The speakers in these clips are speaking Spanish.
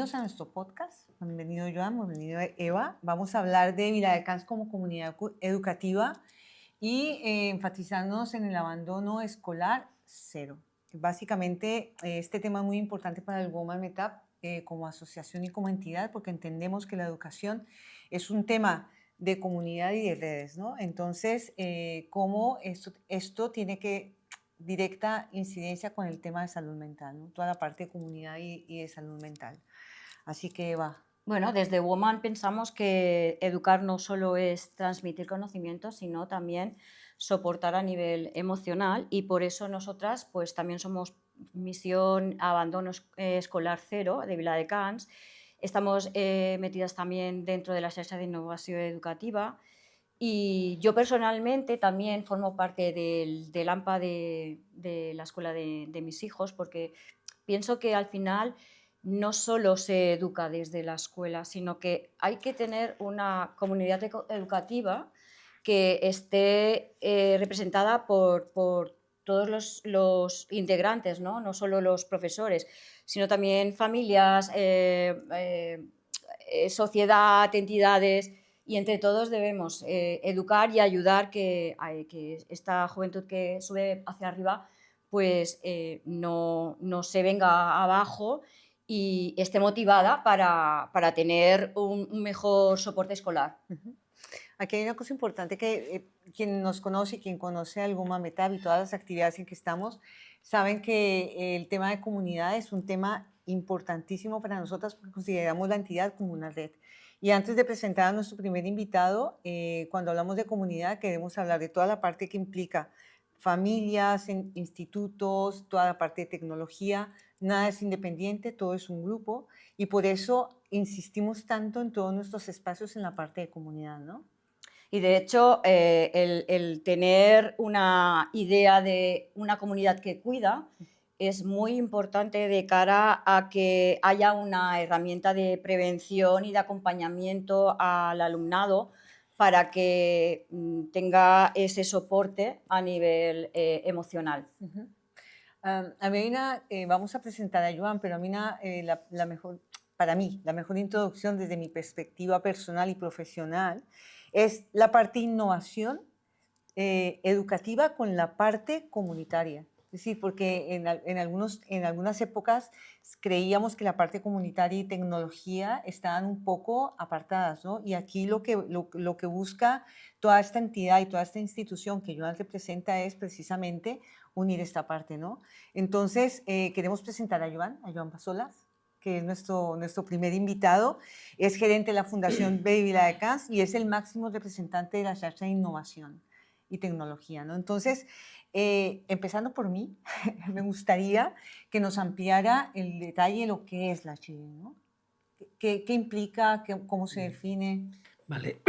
bienvenidos a nuestro podcast. Bienvenido Joan, bienvenido Eva. Vamos a hablar de Viladecans como comunidad educativa y enfatizarnos en el abandono escolar cero. Básicamente, este tema es muy importante para el Woman Meetup como asociación y como entidad, porque entendemos que la educación es un tema de comunidad y de redes, ¿no? Entonces, cómo esto tiene que directa incidencia con el tema de salud mental, ¿no? Toda la parte de comunidad y de salud mental. Así que Eva. Bueno, desde Woman pensamos que educar no solo es transmitir conocimientos, sino también soportar a nivel emocional, y por eso nosotras pues también somos misión Abandono Escolar Cero de Viladecans. Estamos metidas también dentro de la Xarxa de Innovación Educativa, y yo personalmente también formo parte del AMPA de la escuela de mis hijos, porque pienso que al final no solo se educa desde la escuela, sino que hay que tener una comunidad educativa que esté representada por todos los integrantes, ¿no? Solo los profesores, sino también familias, sociedad, entidades, y entre todos debemos educar y ayudar que esta juventud que sube hacia arriba pues no se venga abajo y esté motivada para tener un mejor soporte escolar. Aquí hay una cosa importante que quien nos conoce y quien conoce al Woman Meetup y todas las actividades en que estamos, saben que el tema de comunidad es un tema importantísimo para nosotras porque consideramos la entidad como una red. Y antes de presentar a nuestro primer invitado, cuando hablamos de comunidad queremos hablar de toda la parte que implica familias, institutos, toda la parte de tecnología. Nada es independiente, todo es un grupo y por eso insistimos tanto en todos nuestros espacios en la parte de comunidad, ¿no? Y de hecho, el tener una idea de una comunidad que cuida es muy importante de cara a que haya una herramienta de prevención y de acompañamiento al alumnado para que tenga ese soporte a nivel emocional. A mí hay vamos a presentar a Joan, pero a mí para mí, la mejor introducción desde mi perspectiva personal y profesional es la parte innovación educativa con la parte comunitaria. Es decir, porque en algunas épocas creíamos que la parte comunitaria y tecnología estaban un poco apartadas, ¿no? Y aquí lo que busca toda esta entidad y toda esta institución que Joan representa es precisamente unir esta parte, ¿no? Entonces, queremos presentar a Joan Pasolas, que es nuestro primer invitado. Es gerente de la Fundación Baby Viladecans y es el máximo representante de la Xarxa de Innovación y Tecnología, ¿no? Entonces, empezando por mí, me gustaría que nos ampliara el detalle de lo que es la HIE, ¿no? ¿Qué implica? ¿Cómo se define? Vale.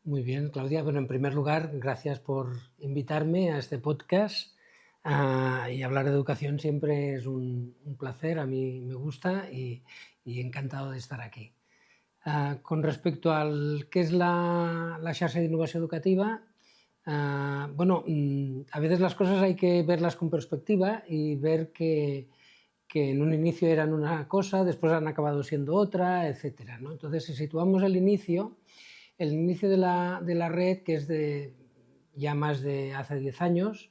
Muy bien, Claudia. Bueno, en primer lugar, gracias por invitarme a este podcast. Y hablar de educación siempre es un placer, a mí me gusta y encantado de estar aquí. Con respecto al qué es la Xarxa de Innovación Educativa, bueno, a veces las cosas hay que verlas con perspectiva y ver que en un inicio eran una cosa, después han acabado siendo otra, etcétera, ¿no? Entonces, si situamos el inicio de la red, que es de ya más de hace 10 años,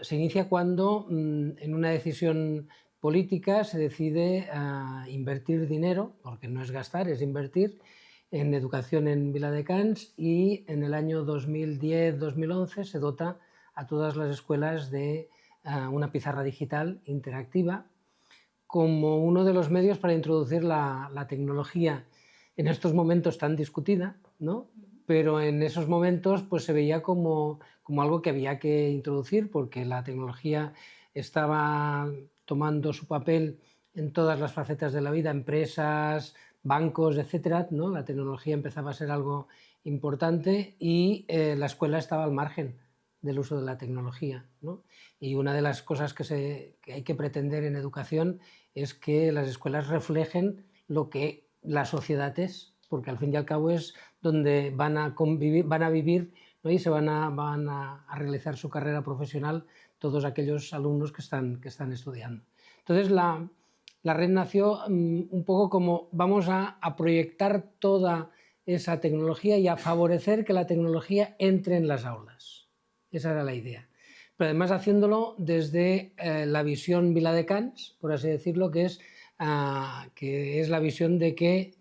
se inicia cuando en una decisión política se decide invertir dinero, porque no es gastar, es invertir, en educación en Viladecans, y en el año 2010-2011 se dota a todas las escuelas de una pizarra digital interactiva como uno de los medios para introducir la tecnología en estos momentos tan discutida, ¿no? Pero en esos momentos pues, se veía como algo que había que introducir porque la tecnología estaba tomando su papel en todas las facetas de la vida, empresas, bancos, etcétera, ¿no? La tecnología empezaba a ser algo importante y la escuela estaba al margen del uso de la tecnología, ¿no? Y una de las cosas que hay que pretender en educación es que las escuelas reflejen lo que la sociedad es, porque al fin y al cabo es donde van a convivir, van a vivir, ¿no? Y van a realizar su carrera profesional todos aquellos alumnos que están estudiando. Entonces, la red nació un poco como vamos a proyectar toda esa tecnología y a favorecer que la tecnología entre en las aulas. Esa era la idea. Pero además haciéndolo desde la visión viladecans, por así decirlo, que es la visión de que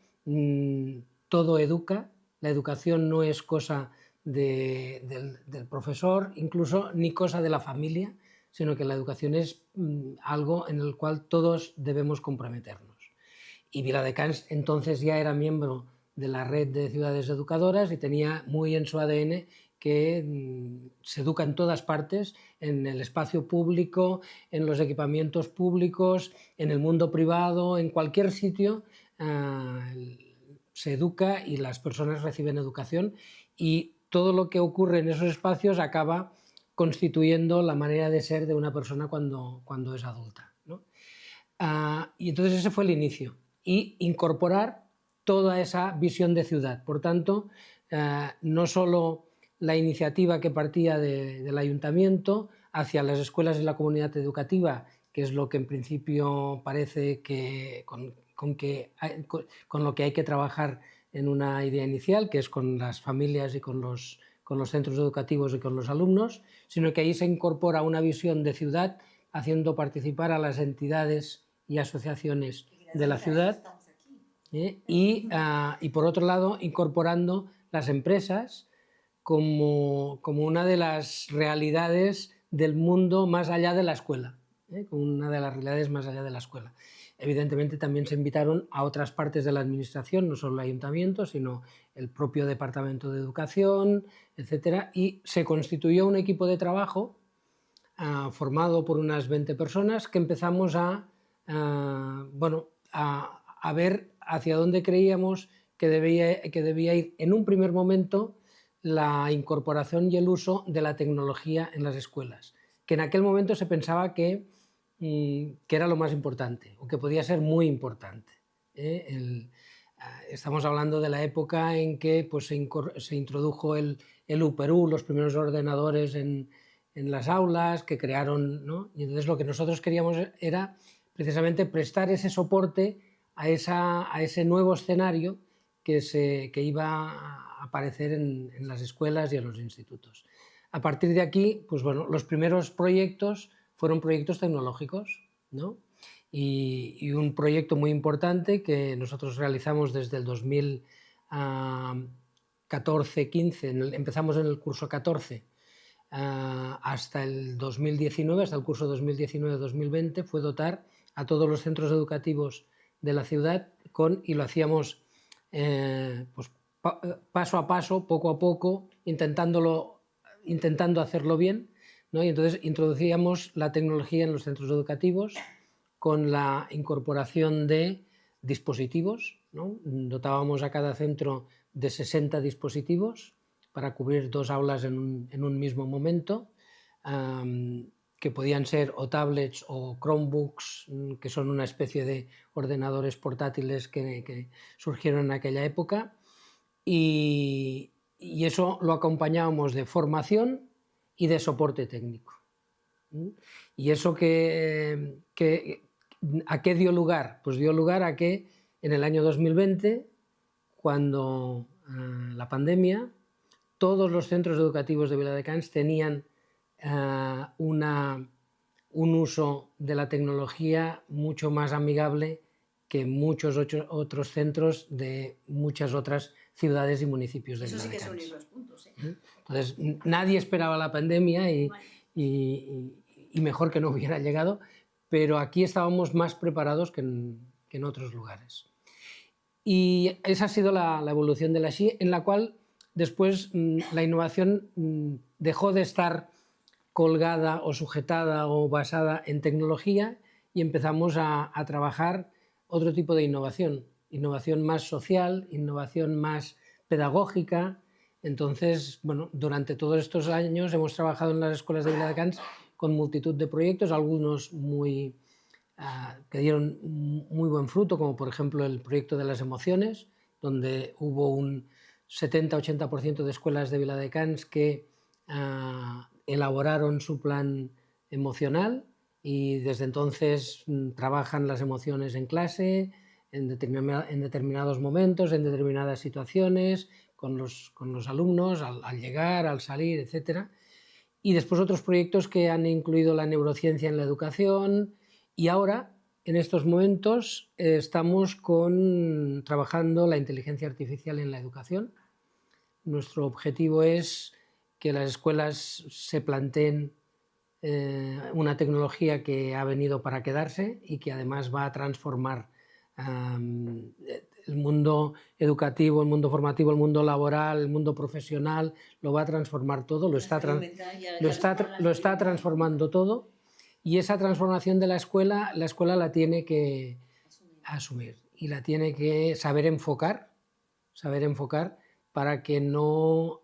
todo educa, la educación no es cosa del profesor, incluso ni cosa de la familia, sino que la educación es algo en el cual todos debemos comprometernos. Y Viladecans entonces ya era miembro de la red de ciudades educadoras y tenía muy en su ADN que se educa en todas partes, en el espacio público, en los equipamientos públicos, en el mundo privado, en cualquier sitio se educa y las personas reciben educación, y todo lo que ocurre en esos espacios acaba constituyendo la manera de ser de una persona cuando es adulta, ¿no? Y entonces ese fue el inicio, y incorporar toda esa visión de ciudad. Por tanto, no solo la iniciativa que partía del ayuntamiento hacia las escuelas de la comunidad educativa, que es lo que en principio parece que con lo que hay que trabajar en una idea inicial, que es con las familias y con los centros educativos y con los alumnos, sino que ahí se incorpora una visión de ciudad, haciendo participar a las entidades y asociaciones de la ciudad, y por otro lado incorporando las empresas como una de las realidades del mundo más allá de la escuela, como una de las realidades más allá de la escuela. Evidentemente también se invitaron a otras partes de la administración, no solo el ayuntamiento, sino el propio departamento de educación, etcétera, y se constituyó un equipo de trabajo formado por unas 20 personas que empezamos a ver hacia dónde creíamos que debía ir en un primer momento la incorporación y el uso de la tecnología en las escuelas, que en aquel momento se pensaba que era lo más importante, o que podía ser muy importante. Estamos hablando de la época en que pues, se introdujo el UPERU, los primeros ordenadores en las aulas, que crearon, ¿no? Y entonces lo que nosotros queríamos era precisamente prestar ese soporte a ese nuevo escenario que iba a aparecer en las escuelas y en los institutos. A partir de aquí, pues bueno, los primeros proyectos fueron proyectos tecnológicos, ¿no? Y un proyecto muy importante que nosotros realizamos desde el 2014-15, empezamos en el curso 14 hasta el 2019, hasta el curso 2019-2020, fue dotar a todos los centros educativos de la ciudad y lo hacíamos pues, paso a paso, poco a poco, intentando hacerlo bien, ¿no? Y entonces introducíamos la tecnología en los centros educativos con la incorporación de dispositivos, ¿no? Dotábamos a cada centro de 60 dispositivos para cubrir 2 aulas en un mismo momento, que podían ser o tablets o Chromebooks, que son una especie de ordenadores portátiles que surgieron en aquella época, y eso lo acompañábamos de formación y de soporte técnico. ¿Y eso a qué dio lugar? Pues dio lugar a que en el año 2020, cuando la pandemia, todos los centros educativos de Viladecans tenían un uso de la tecnología mucho más amigable que muchos otros centros de muchas otras ciudades y municipios de Viladecans. Eso sí que son unir los puntos, ¿eh? Entonces, nadie esperaba la pandemia y mejor que no hubiera llegado, pero aquí estábamos más preparados que en otros lugares. Y esa ha sido la evolución de la SHI, en la cual después la innovación dejó de estar colgada o sujetada o basada en tecnología y empezamos a trabajar otro tipo de innovación más social, innovación más pedagógica. Entonces, bueno, durante todos estos años hemos trabajado en las escuelas de Viladecans con multitud de proyectos, algunos que dieron muy buen fruto, como por ejemplo el proyecto de las emociones, donde hubo un 70-80% de escuelas de Viladecans que elaboraron su plan emocional y desde entonces trabajan las emociones en clase, en determinados momentos, en determinadas situaciones, con los alumnos, al llegar, al salir, etc. Y después otros proyectos que han incluido la neurociencia en la educación, y ahora, en estos momentos, estamos trabajando la inteligencia artificial en la educación. Nuestro objetivo es que las escuelas se planteen una tecnología que ha venido para quedarse y que además va a transformar el mundo educativo, el mundo formativo, el mundo laboral, el mundo profesional, lo va a transformar todo, lo está transformando todo, y esa transformación de la escuela la tiene que asumir y la tiene que saber enfocar para que no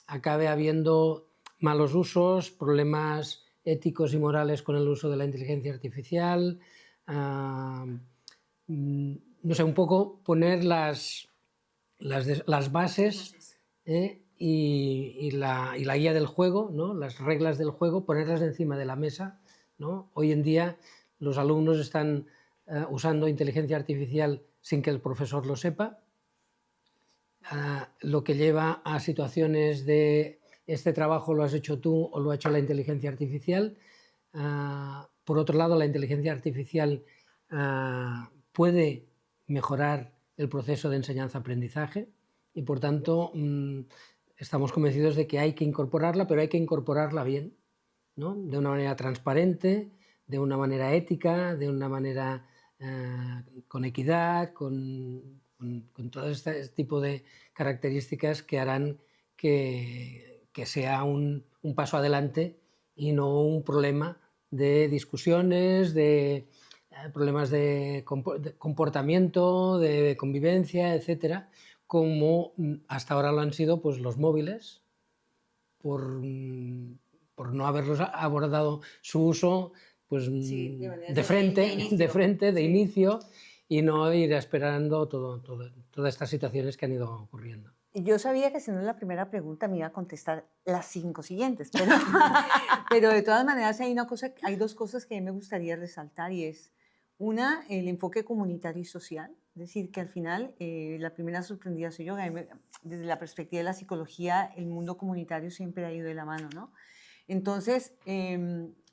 acabe habiendo malos usos, problemas éticos y morales con el uso de la inteligencia artificial. No sé, un poco poner las bases y la guía del juego, ¿no? Las reglas del juego, ponerlas encima de la mesa, ¿no? Hoy en día los alumnos están usando inteligencia artificial sin que el profesor lo sepa, lo que lleva a situaciones de este trabajo lo has hecho tú o lo ha hecho la inteligencia artificial. Por otro lado, la inteligencia artificial puede mejorar el proceso de enseñanza-aprendizaje y, por tanto, estamos convencidos de que hay que incorporarla, pero hay que incorporarla bien, ¿no? De una manera transparente, de una manera ética, de una manera con equidad, con todo este tipo de características que harán que sea un paso adelante y no un problema de discusiones, de problemas de comportamiento, de convivencia, etcétera, como hasta ahora lo han sido pues, los móviles, por no haberlos abordado su uso pues, sí, de frente, de inicio, y no ir esperando todas estas situaciones que han ido ocurriendo. Yo sabía que si no es la primera pregunta me iba a contestar las 5 siguientes, pero de todas maneras hay dos cosas que a mí me gustaría resaltar, y es una, el enfoque comunitario y social, es decir, que al final la primera sorprendida soy yo. Desde la perspectiva de la psicología, el mundo comunitario siempre ha ido de la mano, ¿no? Entonces,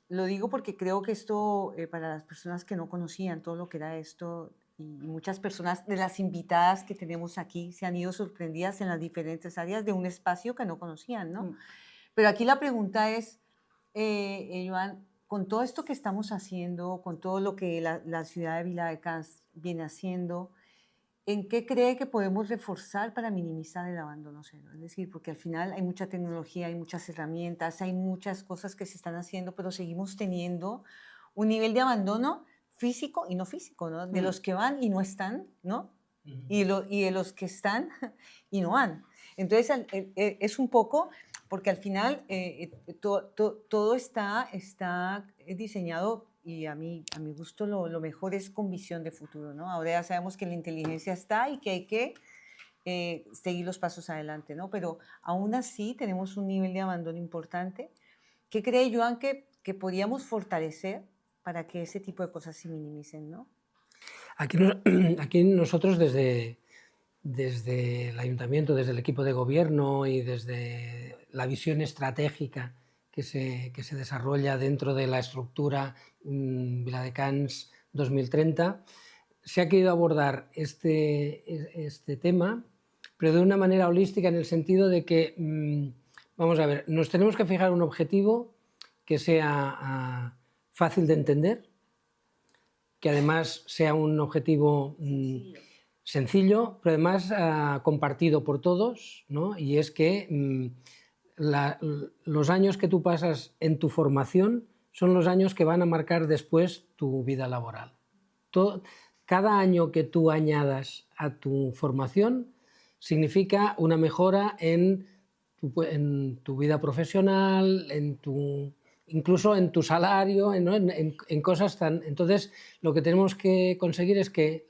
lo digo porque creo que esto, para las personas que no conocían todo lo que era esto, y muchas personas de las invitadas que tenemos aquí se han ido sorprendidas en las diferentes áreas de un espacio que no conocían, ¿no? Pero aquí la pregunta es, Joan, con todo esto que estamos haciendo, con todo lo que la ciudad de Viladecans viene haciendo, ¿en qué cree que podemos reforzar para minimizar el abandono cero? Es decir, porque al final hay mucha tecnología, hay muchas herramientas, hay muchas cosas que se están haciendo, pero seguimos teniendo un nivel de abandono físico y no físico, ¿no? De los que van y no están, ¿no? Y de los que están y no van. Entonces, es un poco, porque al final todo está diseñado, y a mi gusto lo mejor es con visión de futuro, ¿no? Ahora ya sabemos que la inteligencia está y que hay que seguir los pasos adelante, ¿no? Pero aún así tenemos un nivel de abandono importante. ¿Qué cree Joan que podríamos fortalecer para que ese tipo de cosas se minimicen, ¿no? Aquí nosotros desde el ayuntamiento, desde el equipo de gobierno y desde la visión estratégica que se desarrolla dentro de la estructura Viladecans 2030, se ha querido abordar este tema, pero de una manera holística, en el sentido de que, vamos a ver, nos tenemos que fijar un objetivo que sea fácil de entender, que además sea un objetivo sencillo, pero además compartido por todos, ¿no? Y es que los años que tú pasas en tu formación son los años que van a marcar después tu vida laboral. Cada año que tú añadas a tu formación significa una mejora en tu vida profesional, incluso en tu salario, ¿no? en cosas tan... Entonces, lo que tenemos que conseguir es que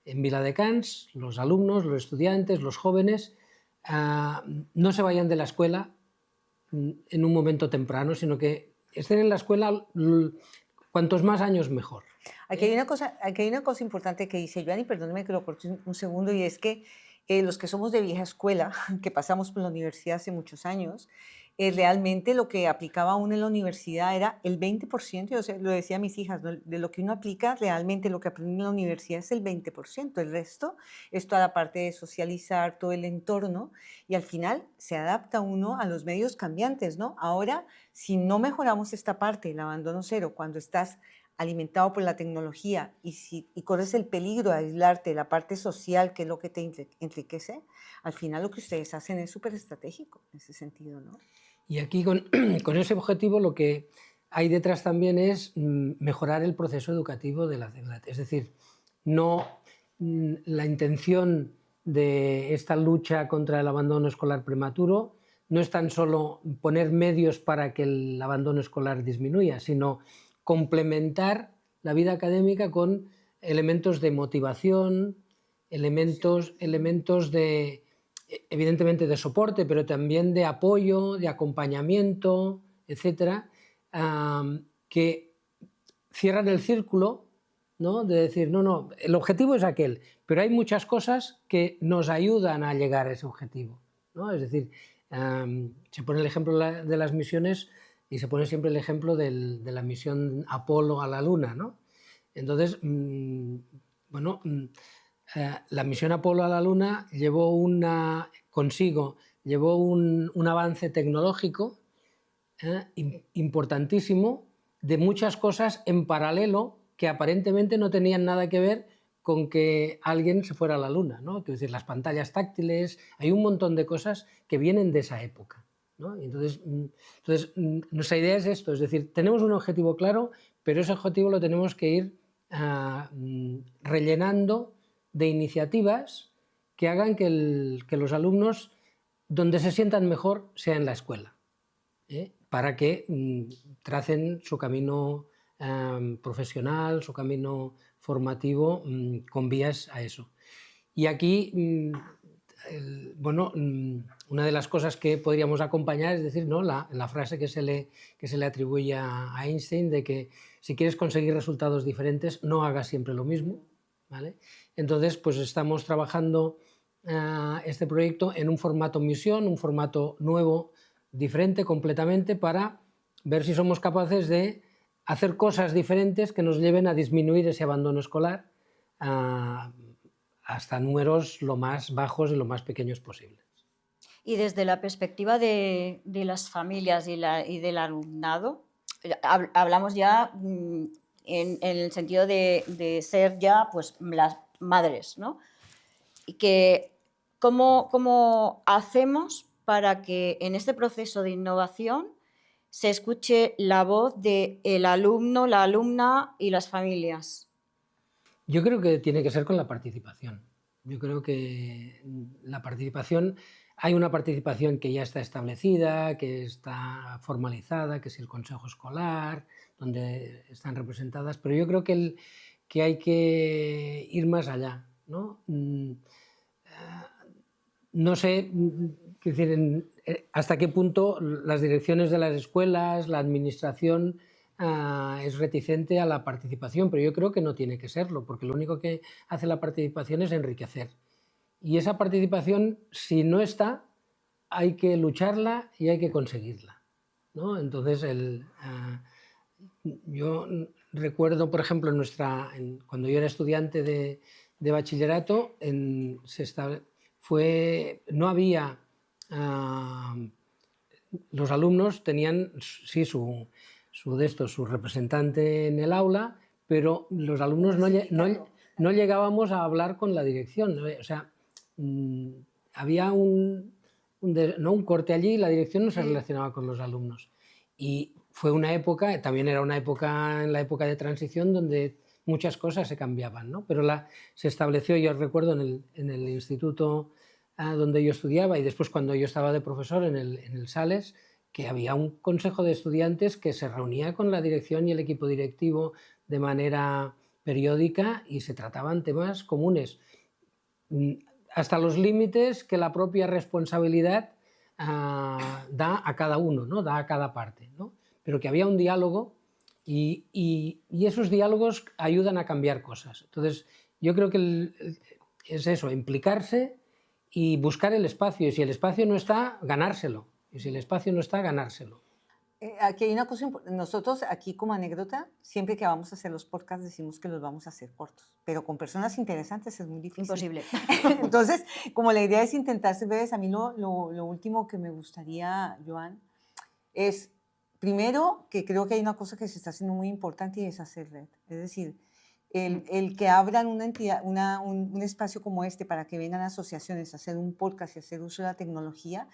en Viladecans los alumnos, los estudiantes, los jóvenes no se vayan de la escuela en un momento temprano, sino que estén en la escuela cuantos más años mejor. Aquí hay una cosa importante que dice Joan, y perdóneme que lo corte un segundo, y es que los que somos de vieja escuela, que pasamos por la universidad hace muchos años, realmente lo que aplicaba uno en la universidad era el 20%, yo lo decía a mis hijas, ¿no? De lo que uno aplica realmente, lo que aprende en la universidad es el 20%, el resto es toda la parte de socializar, todo el entorno, y al final se adapta uno a los medios cambiantes, ¿no? Ahora, si no mejoramos esta parte, el abandono cero, cuando estás alimentado por la tecnología y corres el peligro de aislarte de la parte social, que es lo que te enriquece, al final lo que ustedes hacen es súper estratégico en ese sentido, ¿no? Y aquí con ese objetivo lo que hay detrás también es mejorar el proceso educativo de la ciudad. Es decir, no la intención de esta lucha contra el abandono escolar prematuro no es tan solo poner medios para que el abandono escolar disminuya, sino complementar la vida académica con elementos de motivación, elementos de, evidentemente, de soporte, pero también de apoyo, de acompañamiento, etcétera, que cierran el círculo, ¿no? De decir, no, el objetivo es aquel, pero hay muchas cosas que nos ayudan a llegar a ese objetivo, ¿no? Es decir, se pone el ejemplo de las misiones y se pone siempre el ejemplo de la misión Apolo a la Luna, ¿no? Entonces, la misión Apolo a la Luna llevó un avance tecnológico importantísimo de muchas cosas en paralelo que aparentemente no tenían nada que ver con que alguien se fuera a la Luna, ¿no? Es decir, las pantallas táctiles, hay un montón de cosas que vienen de esa época, ¿no? Entonces, nuestra idea es esto, es decir, tenemos un objetivo claro, pero ese objetivo lo tenemos que ir rellenando de iniciativas que hagan que los alumnos, donde se sientan mejor, sea en la escuela, para que tracen su camino profesional, su camino formativo con vías a eso. Y aquí, una de las cosas que podríamos acompañar es decir, ¿no? la frase que se le atribuye a Einstein de que si quieres conseguir resultados diferentes, no hagas siempre lo mismo, ¿vale? Entonces, pues estamos trabajando este proyecto en un formato misión, un formato nuevo, diferente completamente, para ver si somos capaces de hacer cosas diferentes que nos lleven a disminuir ese abandono escolar hasta números lo más bajos y lo más pequeños posibles. Y desde la perspectiva de las familias y del alumnado, hablamos ya en el sentido de ser ya pues, las madres, ¿no? Y que ¿cómo hacemos para que en este proceso de innovación se escuche la voz del alumno, la alumna y las familias? Yo creo que tiene que ser con la participación. Yo creo que la participación, hay una participación que ya está establecida, que está formalizada, que es el consejo escolar, donde están representadas, pero yo creo que hay que ir más allá, ¿no? No sé hasta qué punto las direcciones de las escuelas, la administración es reticente a la participación, pero yo creo que no tiene que serlo, porque lo único que hace la participación es enriquecer. Y esa participación, si no está, hay que lucharla y hay que conseguirla, ¿no? Entonces, yo recuerdo, por ejemplo, cuando yo era estudiante de bachillerato, no había... los alumnos tenían sí su representante en el aula, pero los alumnos no llegábamos a hablar con la dirección, ¿no? O sea, había un corte allí y la dirección no se relacionaba con los alumnos. Y fue una época, también era una época, en la época de transición, donde muchas cosas se cambiaban, ¿no? Pero se estableció, yo recuerdo, en el instituto donde yo estudiaba y después cuando yo estaba de profesor en el Sales, que había un consejo de estudiantes que se reunía con la dirección y el equipo directivo de manera periódica y se trataban temas comunes, hasta los límites que la propia responsabilidad da a cada uno, ¿no? Da a cada parte, ¿no? pero que había un diálogo y esos diálogos ayudan a cambiar cosas. Entonces, yo creo que es eso, implicarse y buscar el espacio. Y si el espacio no está, ganárselo. Y si el espacio no está, ganárselo. Aquí hay una cosa importante. Nosotros aquí como anécdota, siempre que vamos a hacer los podcasts decimos que los vamos a hacer cortos, pero con personas interesantes es muy difícil. Imposible. Entonces, como la idea es intentar ser breves, a mí lo último que me gustaría, Joan, es, primero, que creo que hay una cosa que se está haciendo muy importante y es hacer red. Es decir, el que abran una entidad, un espacio como este para que vengan asociaciones a hacer un podcast y hacer uso de la tecnología,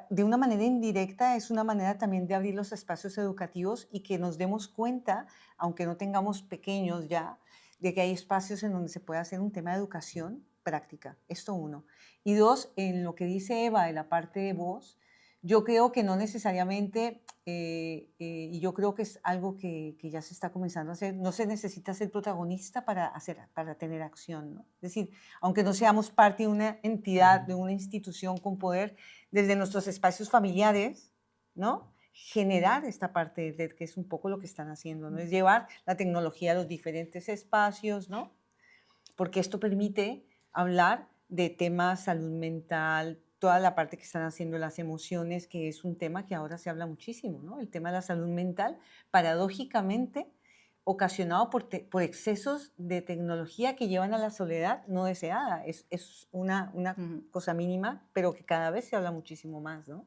de una manera indirecta es una manera también de abrir los espacios educativos y que nos demos cuenta, aunque no tengamos pequeños ya, de que hay espacios en donde se puede hacer un tema de educación práctica. Esto uno. Y dos, en lo que dice Eva de la parte de voz, yo creo que no necesariamente, y yo creo que es algo que ya se está comenzando a hacer, no se necesita ser protagonista para tener acción, ¿no? Es decir, aunque no seamos parte de una entidad, de una institución con poder, desde nuestros espacios familiares, ¿no? Generar esta parte de red, que es un poco lo que están haciendo, ¿no? Es llevar la tecnología a los diferentes espacios, ¿no? Porque esto permite hablar de temas salud mental, toda la parte que están haciendo las emociones, que es un tema que ahora se habla muchísimo, ¿no? El tema de la salud mental, paradójicamente ocasionado por excesos de tecnología que llevan a la soledad no deseada. Es una cosa mínima, pero que cada vez se habla muchísimo más, ¿no?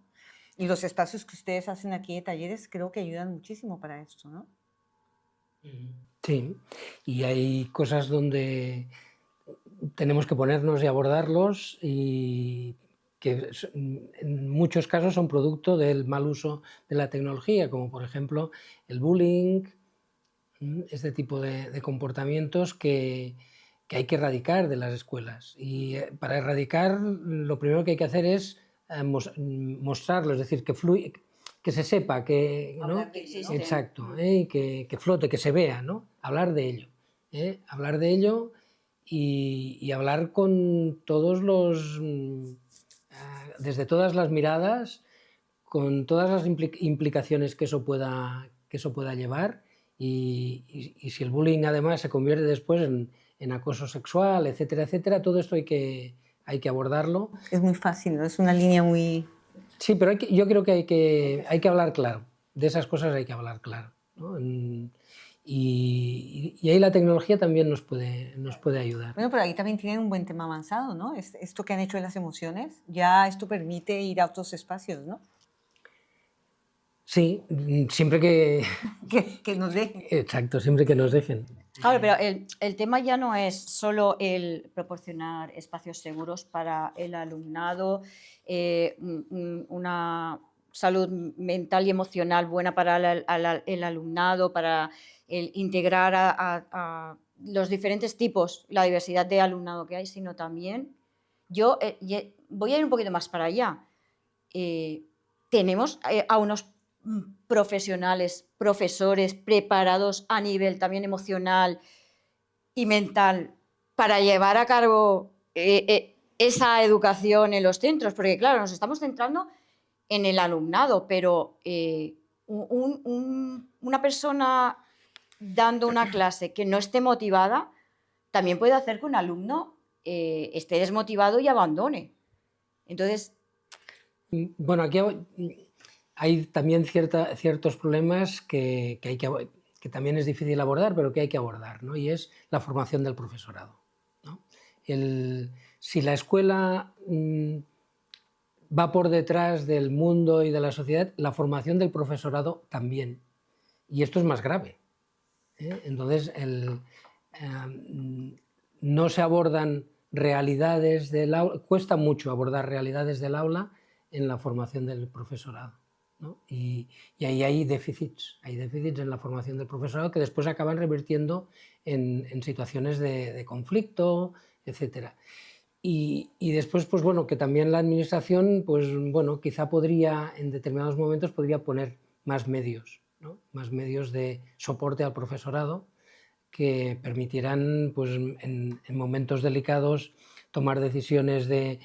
Y los espacios que ustedes hacen aquí de talleres creo que ayudan muchísimo para esto, ¿no? Sí, y hay cosas donde tenemos que ponernos y abordarlos y que en muchos casos son producto del mal uso de la tecnología, como por ejemplo el bullying, este tipo de comportamientos que hay que erradicar de las escuelas. Y para erradicar lo primero que hay que hacer es mostrarlo, es decir, que se sepa, que, ¿no? Exacto, que flote, que se vea, ¿no? Hablar de ello. Hablar de ello y hablar con todos los, desde todas las miradas, con todas las implicaciones que eso pueda llevar y si el bullying además se convierte después en acoso sexual, etcétera, etcétera, todo esto hay que abordarlo. Es muy fácil, ¿no? Es una línea muy... Sí, pero yo creo que hay que hablar claro, de esas cosas hay que hablar claro, ¿no? Y ahí la tecnología también nos puede ayudar. Bueno, pero ahí también tienen un buen tema avanzado, ¿no? Esto que han hecho de las emociones, ya esto permite ir a otros espacios, ¿no? Sí, siempre que... que nos dejen. Exacto, siempre que nos dejen. Claro, pero el tema ya no es solo el proporcionar espacios seguros para el alumnado, una salud mental y emocional buena para el alumnado, para el integrar a los diferentes tipos, la diversidad de alumnado que hay, sino también, yo voy a ir un poquito más para allá. Tenemos a unos profesionales, profesores preparados a nivel también emocional y mental para llevar a cabo esa educación en los centros, porque claro, nos estamos centrando en el alumnado, pero una persona dando una clase que no esté motivada también puede hacer que un alumno esté desmotivado y abandone. Entonces... Bueno, aquí hay también ciertos problemas que también es difícil abordar, pero que hay que abordar, ¿no? Y es la formación del profesorado, ¿no? Si la escuela va por detrás del mundo y de la sociedad, la formación del profesorado también. Y esto es más grave, ¿eh? Entonces, no se abordan realidades del aula, cuesta mucho abordar realidades del aula en la formación del profesorado, ¿no? Y ahí hay déficits en la formación del profesorado que después acaban revirtiendo en situaciones de conflicto, etc. Y después, pues bueno, que también la administración, pues bueno, quizá podría, en determinados momentos, podría poner más medios, ¿no? Más medios de soporte al profesorado que permitirán, pues en momentos delicados, tomar decisiones de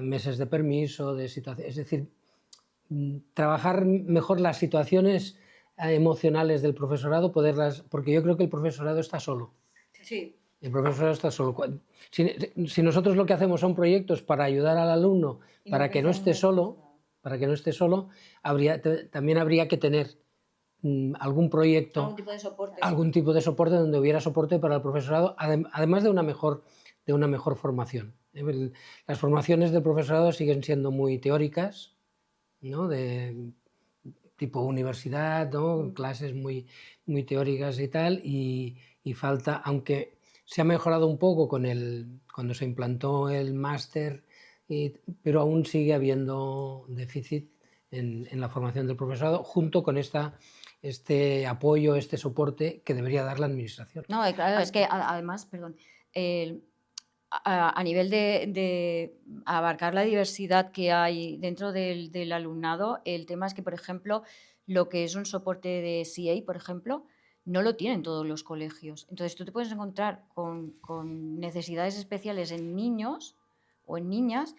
meses de permiso, de situaciones, es decir, trabajar mejor las situaciones emocionales del profesorado, poderlas, porque yo creo que el profesorado está solo. Sí. El profesorado está solo. Si nosotros lo que hacemos son proyectos para ayudar al alumno, para que no esté solo, también habría que tener algún proyecto, algún tipo de soporte donde hubiera soporte para el profesorado, además de una mejor formación. Las formaciones del profesorado siguen siendo muy teóricas, ¿no? De tipo universidad, ¿no? Clases muy teóricas y tal, y falta, aunque se ha mejorado un poco cuando se implantó el máster, pero aún sigue habiendo déficit en la formación del profesorado, junto con este apoyo, este soporte que debería dar la administración. No, claro, es que además, perdón, a nivel de abarcar la diversidad que hay dentro del alumnado, el tema es que, por ejemplo, lo que es un soporte de CA, por ejemplo, no lo tienen todos los colegios. Entonces, tú te puedes encontrar con necesidades especiales en niños o en niñas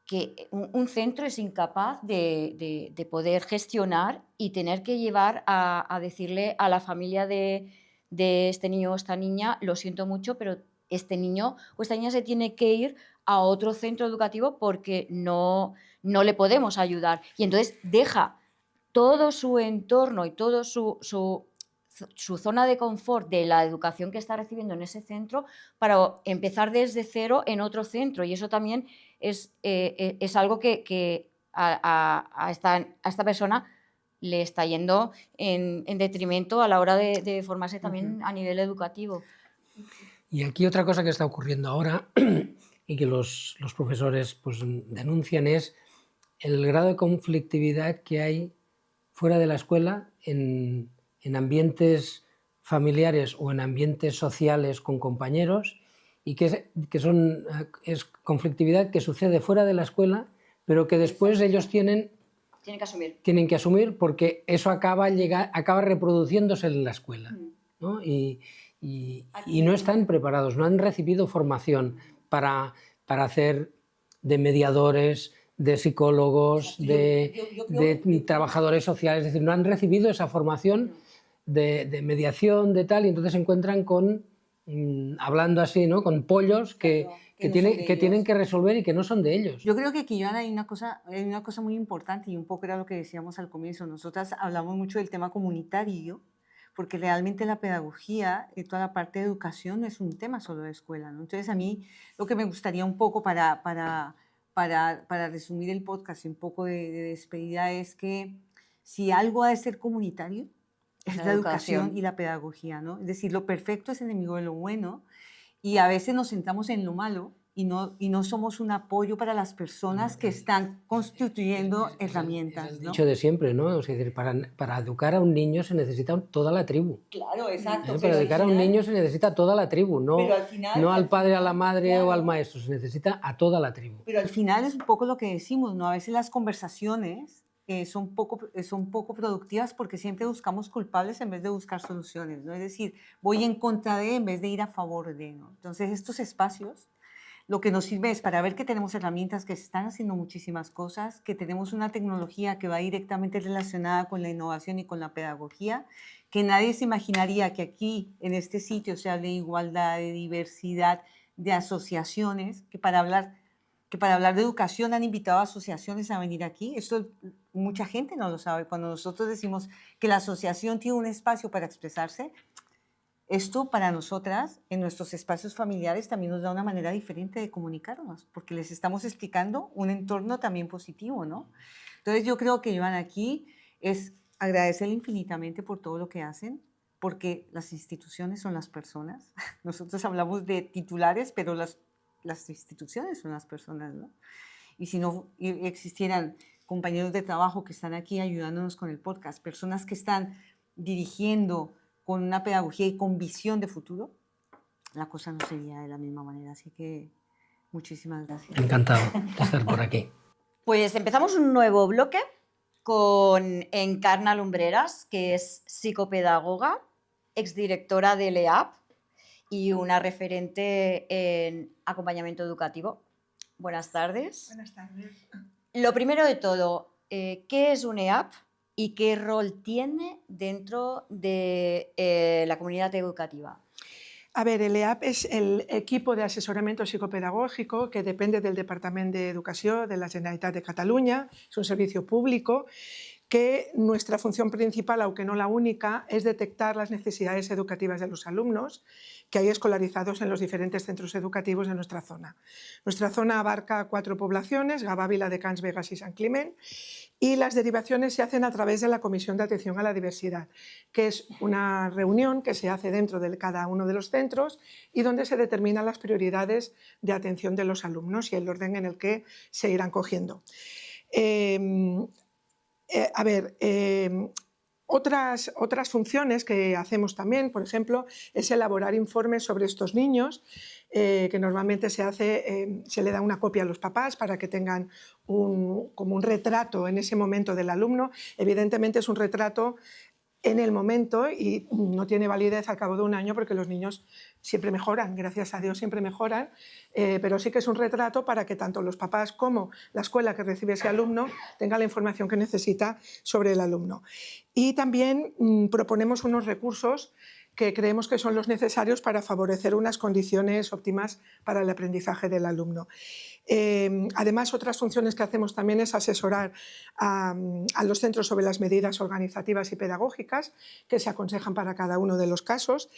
que un centro es incapaz de poder gestionar y tener que llevar a decirle a la familia de este niño o esta niña, lo siento mucho, pero este niño o esta niña se tiene que ir a otro centro educativo porque no le podemos ayudar. Y entonces deja todo su entorno y todo su zona de confort de la educación que está recibiendo en ese centro para empezar desde cero en otro centro. Y eso también es algo que a esta persona le está yendo en detrimento a la hora de formarse también a nivel educativo. Y aquí otra cosa que está ocurriendo ahora y que los profesores pues, denuncian es el grado de conflictividad que hay fuera de la escuela en ambientes familiares o en ambientes sociales con compañeros, y que es conflictividad que sucede fuera de la escuela, pero que después ellos tienen que asumir porque eso acaba reproduciéndose en la escuela, ¿no? Y no están preparados, no han recibido formación para hacer de mediadores, de psicólogos, de trabajadores sociales, es decir, no han recibido esa formación de mediación, de tal, y entonces se encuentran hablando así, ¿no? Con pollos que tienen que resolver y que no son de ellos. Yo creo que aquí, Joana, hay una cosa muy importante, y un poco era lo que decíamos al comienzo. Nosotras hablamos mucho del tema comunitario, porque realmente la pedagogía y toda la parte de educación no es un tema solo de escuela, ¿no? Entonces, a mí lo que me gustaría un poco para resumir el podcast y un poco de despedida es que si algo ha de ser comunitario, es la educación y la pedagogía, ¿no? Es decir, lo perfecto es enemigo de lo bueno, y a veces nos centramos en lo malo y no somos un apoyo para las personas que están constituyendo herramientas. Es el dicho de siempre, ¿no? Es decir, para educar a un niño se necesita toda la tribu. Claro, exacto. Para educar a un niño se necesita toda la tribu, no al padre, a la madre, claro, o al maestro, se necesita a toda la tribu. Pero al final es un poco lo que decimos, ¿no? A veces las conversaciones son poco productivas porque siempre buscamos culpables en vez de buscar soluciones, ¿no? Es decir, voy en contra de en vez de ir a favor de, ¿no? Entonces, estos espacios lo que nos sirve es para ver que tenemos herramientas que se están haciendo muchísimas cosas, que tenemos una tecnología que va directamente relacionada con la innovación y con la pedagogía, que nadie se imaginaría que aquí, en este sitio, se hable de igualdad, de diversidad, de asociaciones, que para hablar de educación han invitado a asociaciones a venir aquí. Esto mucha gente no lo sabe. Cuando nosotros decimos que la asociación tiene un espacio para expresarse, esto para nosotras, en nuestros espacios familiares, también nos da una manera diferente de comunicarnos, porque les estamos explicando un entorno también positivo, ¿no? Entonces yo creo que Joana, aquí es agradecerle infinitamente por todo lo que hacen, porque las instituciones son las personas. Nosotros hablamos de titulares, pero las instituciones son las personas, ¿no? Y si no existieran compañeros de trabajo que están aquí ayudándonos con el podcast, personas que están dirigiendo con una pedagogía y con visión de futuro, la cosa no sería de la misma manera. Así que muchísimas gracias. Encantado de estar por aquí. Pues empezamos un nuevo bloque con Encarna Lumbreras, que es psicopedagoga, exdirectora del EAP y una referente en acompañamiento educativo. Buenas tardes. Buenas tardes. Lo primero de todo, ¿qué es un EAP y qué rol tiene dentro de la comunidad educativa. A ver, el EAP es el equipo de asesoramiento psicopedagógico que depende del Departament d'Educació de la Generalitat de Catalunya. Es un servicio público que nuestra función principal, aunque no la única, es detectar las necesidades educativas de los alumnos que hay escolarizados en los diferentes centros educativos de nuestra zona. Nuestra zona abarca 4 poblaciones, Gavà, Viladecans, Begues y Sant Climent, y las derivaciones se hacen a través de la Comisión de Atención a la Diversidad, que es una reunión que se hace dentro de cada uno de los centros y donde se determinan las prioridades de atención de los alumnos y el orden en el que se irán cogiendo. Otras funciones que hacemos también, por ejemplo, es elaborar informes sobre estos niños, que normalmente se le da una copia a los papás para que tengan como un retrato en ese momento del alumno. Evidentemente es un retrato en el momento y no tiene validez al cabo de un año porque los niños siempre mejoran, gracias a Dios siempre mejoran, pero sí que es un retrato para que tanto los papás como la escuela que recibe ese alumno tenga la información que necesita sobre el alumno. Y también proponemos unos recursos que creemos que son los necesarios para favorecer unas condiciones óptimas para el aprendizaje del alumno. Además, otras funciones que hacemos también es asesorar a los centros sobre las medidas organizativas y pedagógicas que se aconsejan para cada uno de los casos.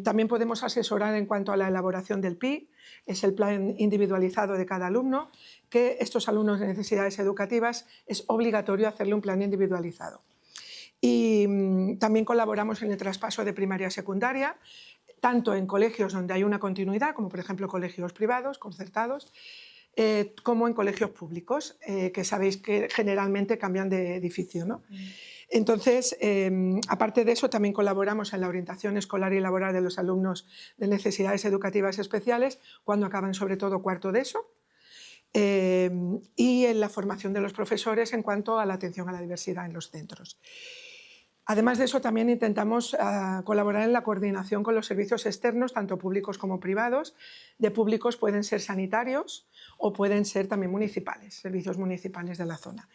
También podemos asesorar en cuanto a la elaboración del PI, es el plan individualizado de cada alumno, que estos alumnos de necesidades educativas es obligatorio hacerle un plan individualizado. Y también colaboramos en el traspaso de primaria a secundaria, tanto en colegios donde hay una continuidad, como por ejemplo colegios privados, concertados, como en colegios públicos, que sabéis que generalmente cambian de edificio, ¿no? Entonces, aparte de eso, también colaboramos en la orientación escolar y laboral de los alumnos de necesidades educativas especiales, cuando acaban sobre todo cuarto de ESO, y en la formación de los profesores en cuanto a la atención a la diversidad en los centros. Además de eso, también intentamos colaborar en la coordinación con los servicios externos, tanto públicos como privados. De públicos pueden ser sanitarios o pueden ser también municipales, servicios municipales de la zona.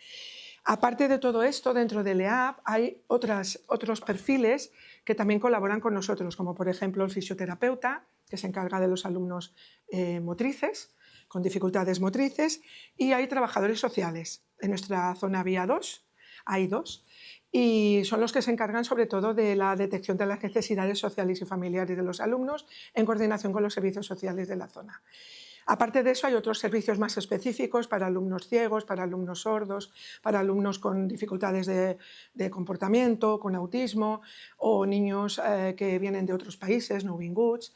Aparte de todo esto, dentro del EAP hay otros perfiles que también colaboran con nosotros, como por ejemplo el fisioterapeuta, que se encarga de los alumnos motrices, con dificultades motrices, y hay trabajadores sociales. En nuestra zona había 2, hay 2, y son los que se encargan sobre todo de la detección de las necesidades sociales y familiares de los alumnos en coordinación con los servicios sociales de la zona. Aparte de eso, hay otros servicios más específicos para alumnos ciegos, para alumnos sordos, para alumnos con dificultades de comportamiento, con autismo, o niños que vienen de otros países, no binguts.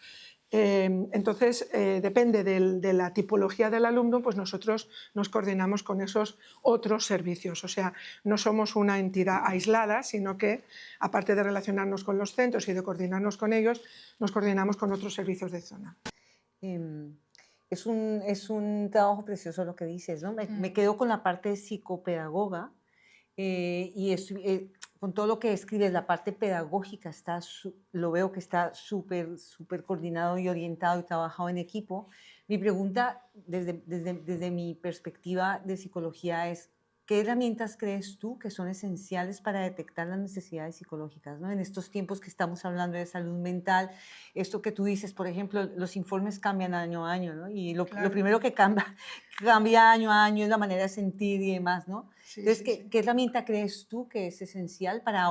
Entonces, depende de la tipología del alumno, pues nosotros nos coordinamos con esos otros servicios. O sea, no somos una entidad aislada, sino que, aparte de relacionarnos con los centros y de coordinarnos con ellos, nos coordinamos con otros servicios de zona. Es un trabajo precioso lo que dices, ¿no? Me quedo con la parte de psicopedagoga con todo lo que escribes, la parte pedagógica lo veo que está súper coordinado y orientado y trabajado en equipo. Mi pregunta desde mi perspectiva de psicología es, ¿qué herramientas crees tú que son esenciales para detectar las necesidades psicológicas, ¿no? En estos tiempos que estamos hablando de salud mental, esto que tú dices, por ejemplo, los informes cambian año a año, ¿no? Y lo primero que cambia año a año es la manera de sentir y demás, ¿no? Sí, entonces, ¿qué herramienta crees tú que es esencial para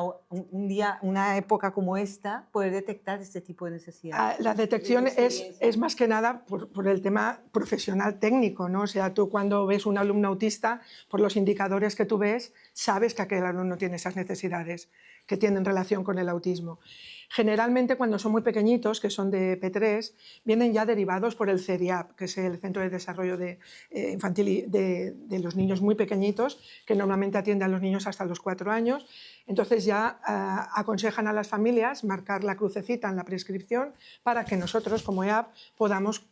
una época como esta, poder detectar este tipo de necesidades? La detección es más que nada por el tema profesional técnico, ¿no? O sea, tú cuando ves un alumno autista, por los indicadores que tú ves, sabes que aquel alumno tiene esas necesidades que tienen relación con el autismo. Generalmente, cuando son muy pequeñitos, que son de P3, vienen ya derivados por el CEDIAP, que es el Centro de Desarrollo Infantil de los niños muy pequeñitos, que normalmente atiende a los niños hasta los 4 años. Entonces ya aconsejan a las familias marcar la crucecita en la prescripción para que nosotros, como EAP, podamos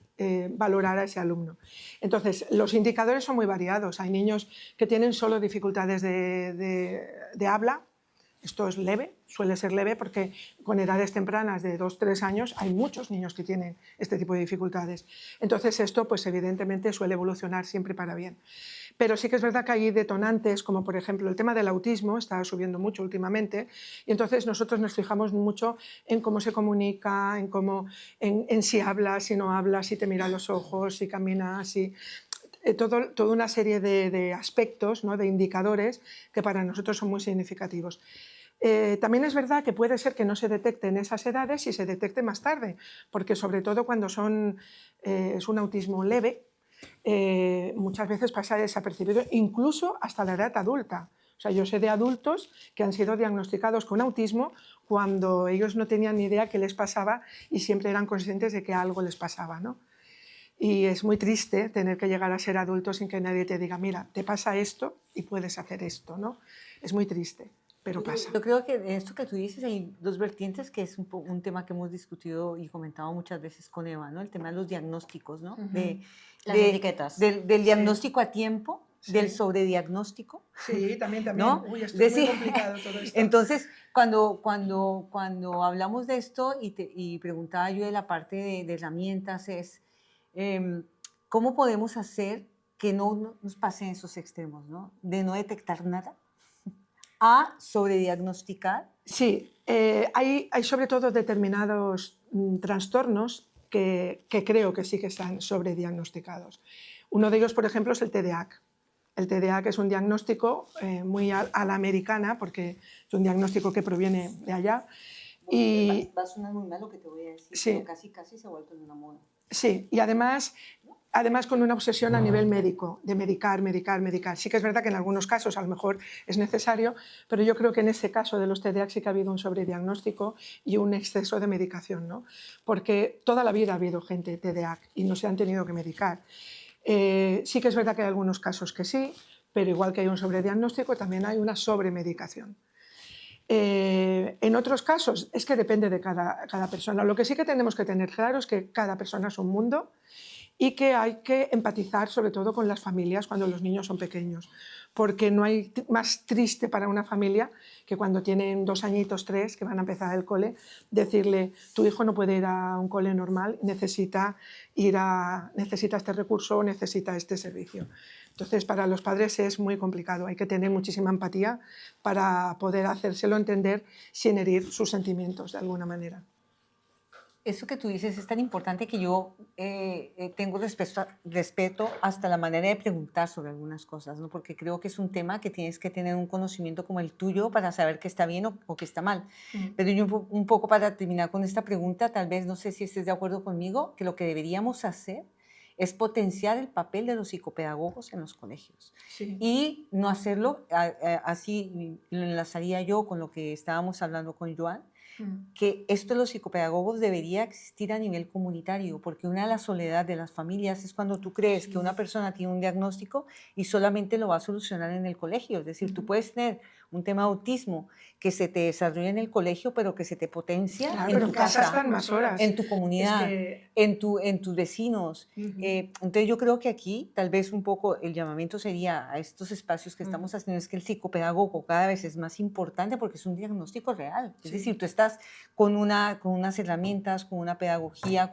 valorar a ese alumno. Entonces, los indicadores son muy variados. Hay niños que tienen solo dificultades de habla, Esto es leve, suele ser leve porque con edades tempranas de 2-3 años hay muchos niños que tienen este tipo de dificultades. Entonces esto pues evidentemente suele evolucionar siempre para bien. Pero sí que es verdad que hay detonantes, como por ejemplo el tema del autismo, está subiendo mucho últimamente, y entonces nosotros nos fijamos mucho en cómo se comunica, en si habla, si no habla, si te mira a los ojos, si camina, si... toda una serie de aspectos, ¿no?, de indicadores que para nosotros son muy significativos. También es verdad que puede ser que no se detecte en esas edades y se detecte más tarde, porque sobre todo cuando es un autismo leve, muchas veces pasa desapercibido, incluso hasta la edad adulta. O sea, yo sé de adultos que han sido diagnosticados con autismo cuando ellos no tenían ni idea qué les pasaba y siempre eran conscientes de que algo les pasaba, ¿no? Y es muy triste tener que llegar a ser adulto sin que nadie te diga, mira, te pasa esto y puedes hacer esto, ¿no? Es muy triste, pero pasa. Yo creo que en esto que tú dices hay dos vertientes, que es un tema que hemos discutido y comentado muchas veces con Eva, ¿no? El tema de los diagnósticos, ¿no? Las etiquetas. Del diagnóstico a tiempo, Sí. del sobrediagnóstico. Sí, también. ¿No? Uy, esto es muy complicado todo esto. Entonces, cuando hablamos de esto y preguntaba yo de la parte de herramientas es, ¿cómo podemos hacer que no nos pasen esos extremos, ¿no? De no detectar nada a sobrediagnosticar? Sí, hay sobre todo determinados trastornos que creo que sí que están sobrediagnosticados. Uno de ellos, por ejemplo, es el TDAH. El TDAH es un diagnóstico muy a la americana, porque es un diagnóstico que proviene de allá. Y va a sonar muy mal lo que te voy a decir, sí, pero casi se ha vuelto en una moda. Sí, y además con una obsesión a nivel médico, de medicar. Sí que es verdad que en algunos casos a lo mejor es necesario, pero yo creo que en este caso de los TDAH sí que ha habido un sobrediagnóstico y un exceso de medicación, ¿no? Porque toda la vida ha habido gente TDAH y no se han tenido que medicar. Sí que es verdad que hay algunos casos que sí, pero igual que hay un sobrediagnóstico, también hay una sobremedicación. En otros casos es que depende de cada persona. Lo que sí que tenemos que tener claro es que cada persona es un mundo y que hay que empatizar sobre todo con las familias cuando los niños son pequeños, porque no hay más triste para una familia que cuando tienen 2 añitos, 3, que van a empezar el cole, decirle, tu hijo no puede ir a un cole normal, necesita este recurso, necesita este servicio. Entonces, para los padres es muy complicado, hay que tener muchísima empatía para poder hacérselo entender sin herir sus sentimientos de alguna manera. Eso que tú dices es tan importante que yo tengo respeto hasta la manera de preguntar sobre algunas cosas, ¿no? Porque creo que es un tema que tienes que tener un conocimiento como el tuyo para saber qué está bien o qué está mal. Pero yo un poco para terminar con esta pregunta, tal vez no sé si estés de acuerdo conmigo, que lo que deberíamos hacer es potenciar el papel de los psicopedagogos en los colegios. Sí. Y no hacerlo, así lo enlazaría yo con lo que estábamos hablando con Joan, que esto de los psicopedagogos debería existir a nivel comunitario, porque una de las soledades de las familias es cuando tú crees que una persona tiene un diagnóstico y solamente lo va a solucionar en el colegio. Es decir, tú puedes tener un tema de autismo que se te desarrolla en el colegio, pero que se te potencia en tu casa, más horas. en tu comunidad, en tus vecinos. Entonces yo creo que aquí tal vez un poco el llamamiento sería a estos espacios que estamos haciendo, es que el psicopedagogo cada vez es más importante porque es un diagnóstico real. Es decir, tú estás con unas herramientas, con una pedagogía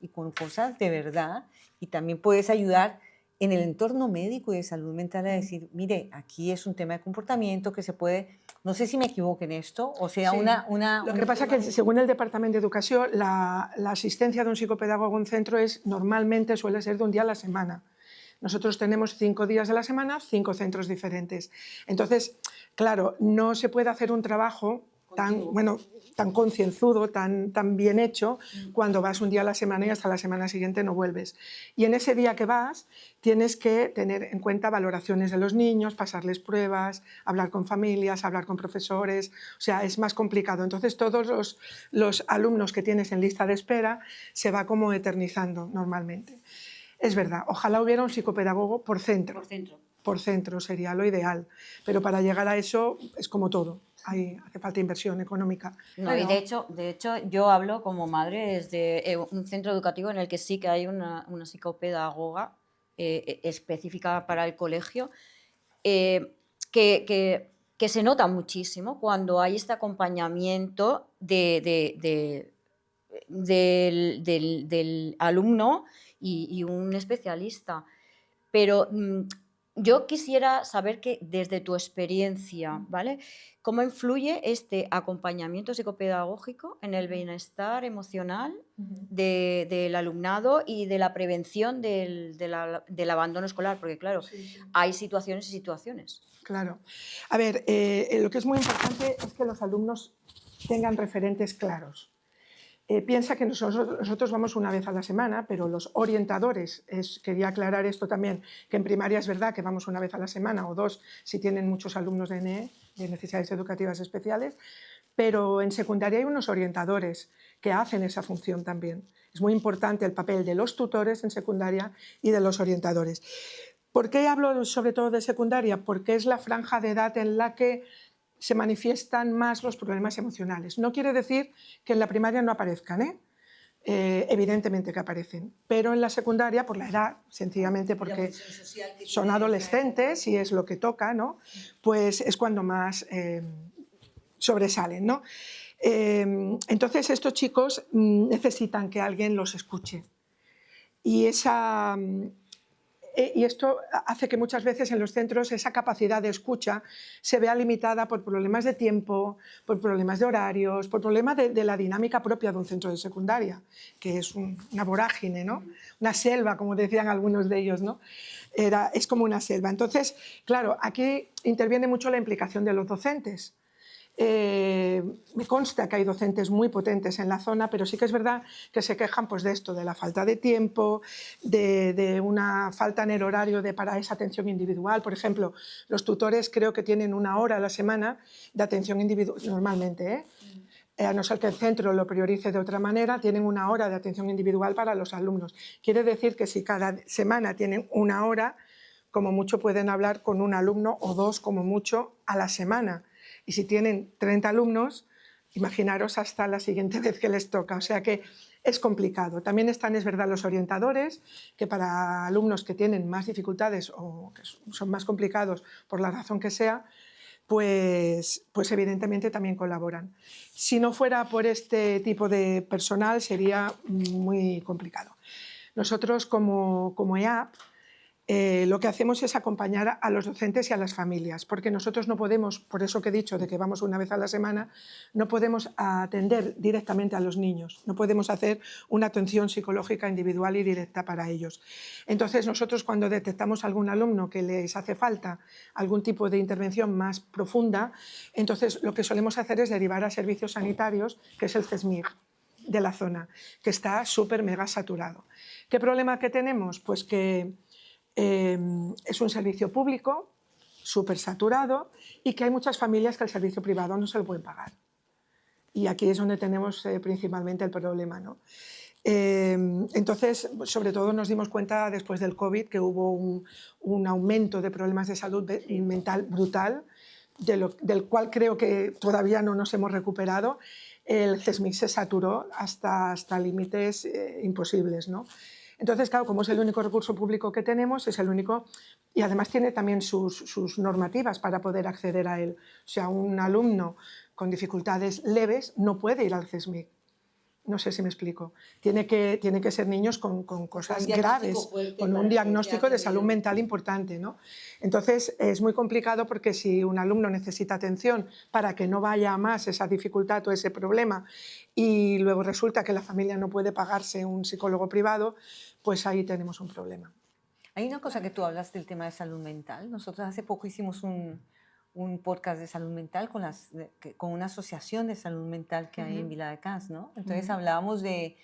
y con cosas de verdad, y también puedes ayudar en el entorno médico y de salud mental a decir, mire, aquí es un tema de comportamiento que se puede, no sé si me equivoco en esto, o sea, Lo que pasa es que según el Departamento de Educación, la asistencia de un psicopedagogo en un centro normalmente suele ser de un día a la semana. Nosotros tenemos 5 días a la semana, 5 centros diferentes. Entonces, claro, no se puede hacer un trabajo tan concienzudo, tan bien hecho, cuando vas un día a la semana y hasta la semana siguiente no vuelves. Y en ese día que vas tienes que tener en cuenta valoraciones de los niños, pasarles pruebas, hablar con familias, hablar con profesores, o sea, es más complicado. Entonces todos los alumnos que tienes en lista de espera se va como eternizando normalmente. Es verdad, ojalá hubiera un psicopedagogo por centro. Por centro sería lo ideal, pero para llegar a eso es como todo, hace falta inversión económica. No, y de hecho yo hablo como madre desde un centro educativo en el que sí que hay una psicopedagoga específica para el colegio, que que se nota muchísimo cuando hay este acompañamiento del alumno y un especialista. Pero yo quisiera saber que desde tu experiencia, ¿vale? ¿Cómo influye este acompañamiento psicopedagógico en el bienestar emocional del alumnado y de la prevención del abandono escolar? Porque claro, hay situaciones y situaciones. Claro. A ver, lo que es muy importante es que los alumnos tengan referentes claros. Piensa que nosotros vamos una vez a la semana, pero los orientadores, quería aclarar esto también, que en primaria es verdad que vamos una vez a la semana o dos si tienen muchos alumnos de NE, de necesidades educativas especiales, pero en secundaria hay unos orientadores que hacen esa función también. Es muy importante el papel de los tutores en secundaria y de los orientadores. ¿Por qué hablo sobre todo de secundaria? Porque es la franja de edad en la que se manifiestan más los problemas emocionales. No quiere decir que en la primaria no aparezcan, evidentemente que aparecen, pero en la secundaria, por la edad, sencillamente porque son adolescentes y es lo que toca, ¿no? Pues es cuando más sobresalen, ¿no? Entonces estos chicos necesitan que alguien los escuche y esto hace que muchas veces en los centros esa capacidad de escucha se vea limitada por problemas de tiempo, por problemas de horarios, por problemas de la dinámica propia de un centro de secundaria, que es una vorágine, ¿no? Una selva, como decían algunos de ellos, ¿no? Es como una selva. Entonces, claro, aquí interviene mucho la implicación de los docentes. Me consta que hay docentes muy potentes en la zona, pero sí que es verdad que se quejan pues, de esto, de la falta de tiempo, de una falta en el horario para esa atención individual. Por ejemplo, los tutores creo que tienen 1 hora a la semana de atención individual, normalmente, a no ser que el centro lo priorice de otra manera, tienen 1 hora de atención individual para los alumnos. Quiere decir que si cada semana tienen 1 hora, como mucho pueden hablar con un alumno o 2 como mucho a la semana. Y si tienen 30 alumnos, imaginaros hasta la siguiente vez que les toca. O sea que es complicado. También están, es verdad, los orientadores, que para alumnos que tienen más dificultades o que son más complicados por la razón que sea, pues evidentemente también colaboran. Si no fuera por este tipo de personal sería muy complicado. Nosotros como EAP, lo que hacemos es acompañar a los docentes y a las familias, porque nosotros no podemos, por eso que he dicho de que vamos una vez a la semana, no podemos atender directamente a los niños, no podemos hacer una atención psicológica individual y directa para ellos. Entonces nosotros cuando detectamos a algún alumno que les hace falta algún tipo de intervención más profunda, entonces lo que solemos hacer es derivar a servicios sanitarios, que es el CESMIG de la zona, que está súper mega saturado. ¿Qué problema que tenemos? Pues que es un servicio público, súper saturado, y que hay muchas familias que el servicio privado no se lo pueden pagar. Y aquí es donde tenemos principalmente el problema, ¿no? Entonces, sobre todo nos dimos cuenta después del COVID que hubo un aumento de problemas de salud mental brutal, del cual creo que todavía no nos hemos recuperado. El CESMIG se saturó hasta límites imposibles, ¿no? Entonces, claro, como es el único recurso público que tenemos, es el único, y además tiene también sus normativas para poder acceder a él. O sea, un alumno con dificultades leves no puede ir al CESMIG. No sé si me explico. Tiene que ser niños con cosas graves, con un diagnóstico de salud mental importante, ¿no? Entonces, es muy complicado porque si un alumno necesita atención para que no vaya a más esa dificultad o ese problema y luego resulta que la familia no puede pagarse un psicólogo privado, pues ahí tenemos un problema. Hay una cosa que tú hablas del tema de salud mental. Nosotros hace poco hicimos un podcast de salud mental con una asociación de salud mental que hay en Viladecans, ¿no? Entonces hablábamos de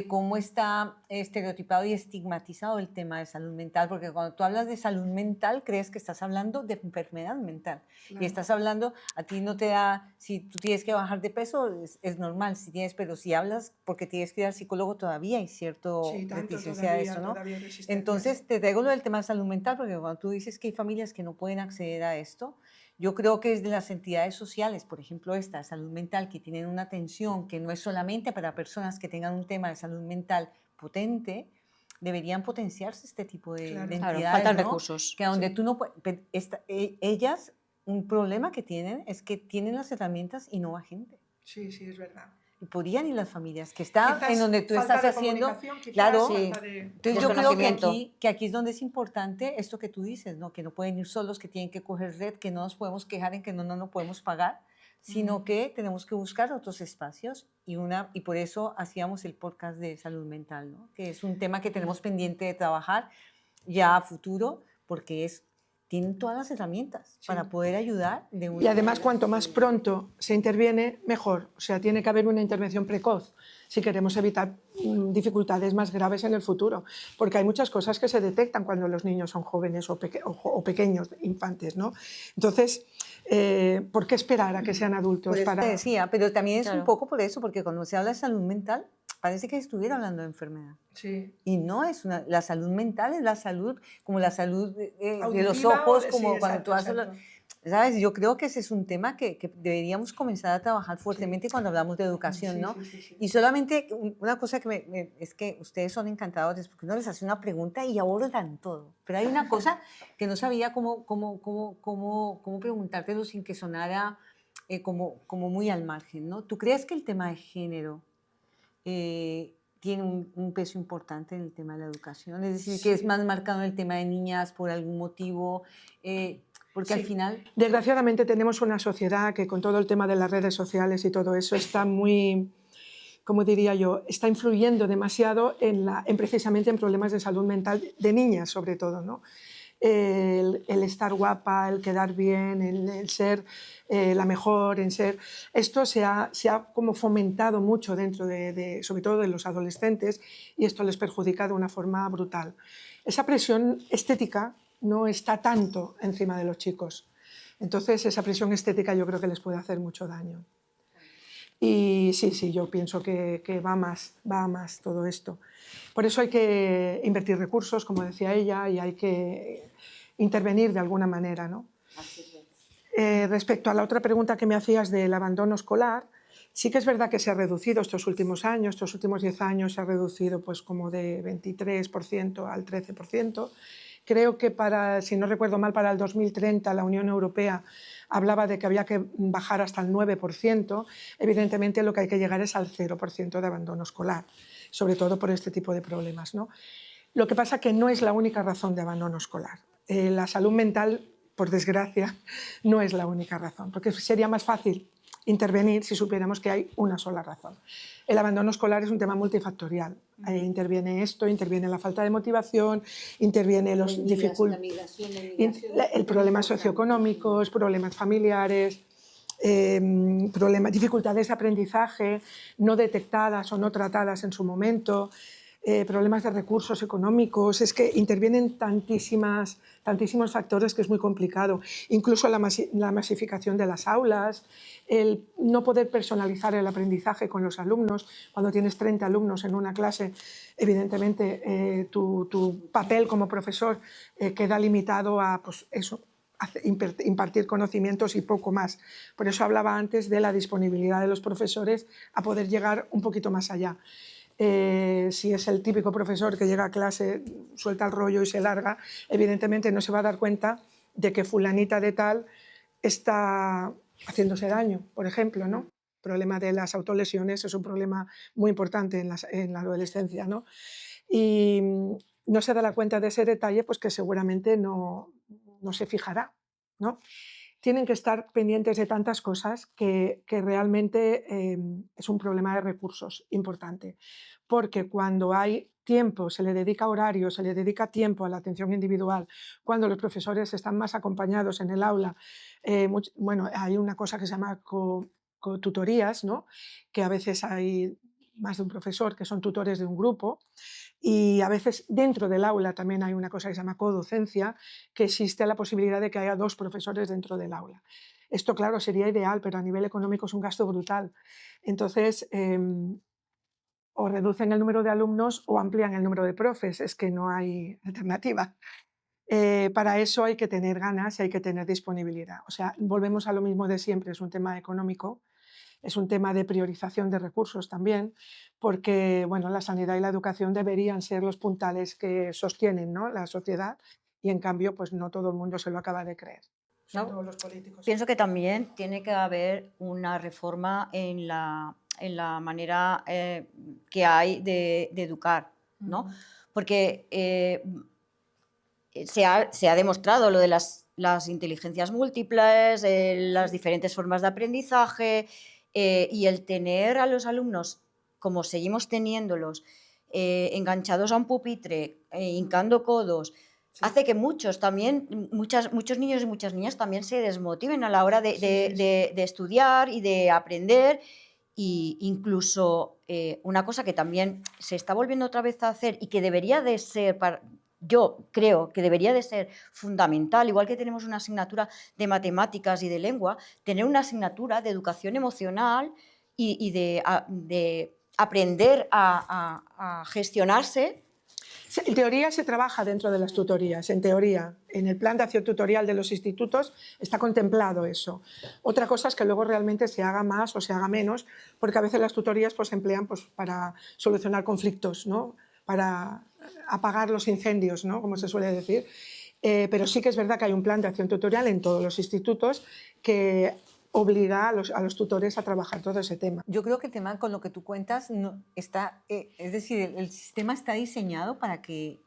cómo está estereotipado y estigmatizado el tema de salud mental, porque cuando tú hablas de salud mental crees que estás hablando de enfermedad mental. Claro. Y estás hablando, a ti no te da, si tú tienes que bajar de peso, es normal, pero si hablas porque tienes que ir al psicólogo todavía hay cierto reticencia de eso, ¿no? Entonces te traigo lo del tema de salud mental, porque cuando tú dices que hay familias que no pueden acceder a esto, yo creo que desde las entidades sociales, por ejemplo esta, salud mental, que tienen una atención que no es solamente para personas que tengan un tema de salud mental potente, deberían potenciarse este tipo de entidades. Claro, faltan ¿no? recursos. Que donde tú no puedes, ellas un problema que tienen es que tienen las herramientas y no va gente. Sí, sí, es verdad. Y podrían ir las familias, que está Quizás en donde tú falta estás de haciendo. comunicación, quizás Claro, falta de... entonces yo creo que Desconocimiento. aquí es donde es importante esto que tú dices, ¿no? Que no pueden ir solos, que tienen que coger red, que no nos podemos quejar en que no podemos pagar, sino que tenemos que buscar otros espacios y por eso hacíamos el podcast de salud mental, ¿no? Que es un tema que tenemos pendiente de trabajar ya a futuro, porque tienen todas las herramientas para poder ayudar de una Y además, manera cuanto más sostenible. pronto se interviene, mejor. O sea, tiene que haber una intervención precoz si queremos evitar dificultades más graves en el futuro. Porque hay muchas cosas que se detectan cuando los niños son jóvenes o pequeños, infantes, ¿no? Entonces, ¿por qué esperar a que sean adultos? Por eso para... te decía, pero también es un Claro. poco por eso, porque cuando se habla de salud mental, parece que estuviera hablando de enfermedad. Sí. Y no es la salud mental, es la salud, como la salud de los Auditiva ojos, sí, como cuando exacto, tú haces, exacto. ¿sabes? Yo creo que ese es un tema que deberíamos comenzar a trabajar fuertemente cuando hablamos de educación, Sí, ¿no? sí, sí, sí. Y solamente una cosa que es que ustedes son encantadores, porque uno les hace una pregunta y abordan todo. Pero hay una cosa que no sabía cómo preguntártelo sin que sonara como muy al margen, ¿no? ¿Tú crees que el tema de género tiene un peso importante en el tema de la educación? Es decir, que es Sí. más marcado en el tema de niñas por algún motivo, porque al Sí. final... Desgraciadamente tenemos una sociedad que con todo el tema de las redes sociales y todo eso está muy, como diría yo, está influyendo demasiado precisamente en problemas de salud mental de niñas sobre todo, ¿no? El estar guapa, el quedar bien, el ser la mejor, esto se ha como fomentado mucho dentro sobre todo de los adolescentes, y esto les perjudica de una forma brutal. Esa presión estética no está tanto encima de los chicos, entonces esa presión estética yo creo que les puede hacer mucho daño. Y sí, yo pienso que va a más todo esto. Por eso hay que invertir recursos, como decía ella, y hay que intervenir de alguna manera, ¿no? Respecto a la otra pregunta que me hacías del abandono escolar, sí que es verdad que se ha reducido estos últimos años, estos últimos 10 años se ha reducido pues como de 23% al 13%. Creo que si no recuerdo mal, para el 2030 la Unión Europea hablaba de que había que bajar hasta el 9%. Evidentemente lo que hay que llegar es al 0% de abandono escolar, sobre todo por este tipo de problemas, ¿no? Lo que pasa es que no es la única razón de abandono escolar. La salud mental, por desgracia, no es la única razón, porque sería más fácil intervenir si supiéramos que hay una sola razón. El abandono escolar es un tema multifactorial. Interviene esto, interviene la falta de motivación, interviene los dificultades, problemas socioeconómicos, problemas familiares, dificultades de aprendizaje no detectadas o no tratadas en su momento, problemas de recursos económicos. Es que intervienen tantísimos factores que es muy complicado. Incluso la masificación de las aulas, el no poder personalizar el aprendizaje con los alumnos. Cuando tienes 30 alumnos en una clase, evidentemente tu papel como profesor queda limitado a pues, eso, impartir conocimientos y poco más. Por eso hablaba antes de la disponibilidad de los profesores a poder llegar un poquito más allá. Si es el típico profesor que llega a clase, suelta el rollo y se larga, evidentemente no se va a dar cuenta de que fulanita de tal está haciéndose daño, por ejemplo, ¿no? El problema de las autolesiones es un problema muy importante en la adolescencia, ¿no? Y no se dará cuenta de ese detalle, pues que seguramente no se fijará, ¿no? Tienen que estar pendientes de tantas cosas que realmente es un problema de recursos importante, porque cuando hay tiempo, se le dedica horario, se le dedica tiempo a la atención individual, cuando los profesores están más acompañados en el aula, bueno, hay una cosa que se llama cotutorías, ¿no? Que a veces hay más de un profesor que son tutores de un grupo, y a veces dentro del aula también hay una cosa que se llama codocencia, que existe la posibilidad de que haya 2 profesores dentro del aula. Esto, claro, sería ideal, pero a nivel económico es un gasto brutal. Entonces, o reducen el número de alumnos o amplían el número de profes, es que no hay alternativa. Para eso hay que tener ganas y hay que tener disponibilidad. O sea, volvemos a lo mismo de siempre, es un tema económico, es un tema de priorización de recursos también, porque bueno, la sanidad y la educación deberían ser los puntales que sostienen, ¿no?, la sociedad, y en cambio pues no todo el mundo se lo acaba de creer. sobre No, todo los políticos. pienso que también tiene que haber una reforma en la manera que hay de educar, ¿no? Porque se ha demostrado lo de las inteligencias múltiples, las diferentes formas de aprendizaje y el tener a los alumnos, como seguimos teniéndolos, enganchados a un pupitre, hincando codos, Sí. hace que muchos niños y muchas niñas también se desmotiven a la hora de estudiar y de aprender. Y incluso una cosa que también se está volviendo otra vez a hacer y que debería de ser, yo creo que debería de ser fundamental, igual que tenemos una asignatura de matemáticas y de lengua, tener una asignatura de educación emocional y de aprender a gestionarse. En teoría se trabaja dentro de las tutorías, en teoría. En el plan de acción tutorial de los institutos está contemplado eso. Otra cosa es que luego realmente se haga más o se haga menos, porque a veces las tutorías pues, se emplean pues, para solucionar conflictos, ¿no? Para apagar los incendios, ¿no? Como se suele decir. Pero sí que es verdad que hay un plan de acción tutorial en todos los institutos que obliga a los tutores a trabajar todo ese tema. Yo creo que el tema con lo que tú cuentas está, es decir, el sistema está diseñado para que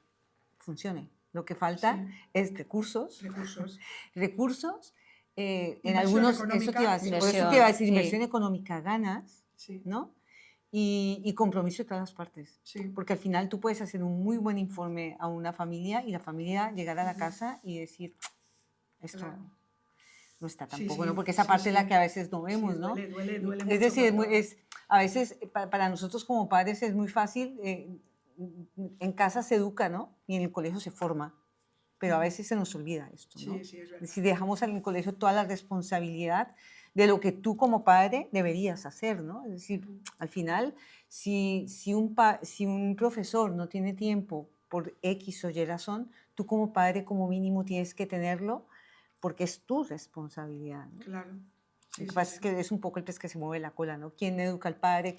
funcione. Lo que falta es recursos, en algunos, eso te iba a decir, por eso te iba a decir, inversión económica, ganas, ¿no? Y compromiso de todas las partes. Porque al final tú puedes hacer un muy buen informe a una familia y la familia llegar a la casa y decir, esto no está tampoco, ¿no? Porque esa parte es la que a veces no vemos, ¿no? Duele Es decir, a veces para nosotros como padres es muy fácil, en casa se educa, ¿no? Y en el colegio se forma, pero a veces se nos olvida esto, ¿no? Sí, es verdad. Si dejamos en el colegio toda la responsabilidad de lo que tú como padre deberías hacer, ¿no? Es decir, al final, si un profesor no tiene tiempo por X o Y razón, tú como padre como mínimo tienes que tenerlo porque es tu responsabilidad, ¿no? Claro. Lo que pasa es que es un poco el pez que se mueve la cola, ¿no? ¿Quién educa al padre?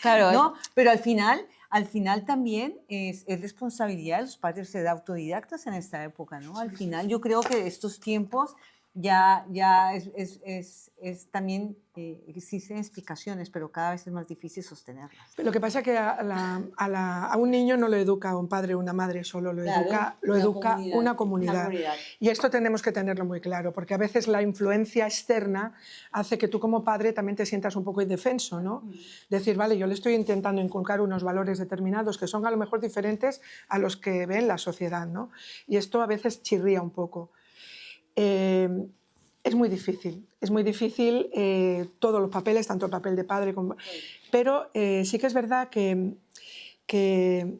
Claro, ¿no? Pero al final también es responsabilidad de los padres ser autodidactas en esta época, ¿no? Al final yo creo que estos tiempos ya es también, existen explicaciones, pero cada vez es más difícil sostenerlas. Lo que pasa es que a un niño no lo educa un padre o una madre solo, lo educa una comunidad. Y esto tenemos que tenerlo muy claro, porque a veces la influencia externa hace que tú como padre también te sientas un poco indefenso, ¿no? Decir, vale, yo le estoy intentando inculcar unos valores determinados que son a lo mejor diferentes a los que ve en la sociedad, ¿no? Y esto a veces chirría un poco. Es muy difícil todos los papeles, tanto el papel de padre como... Pero sí que es verdad que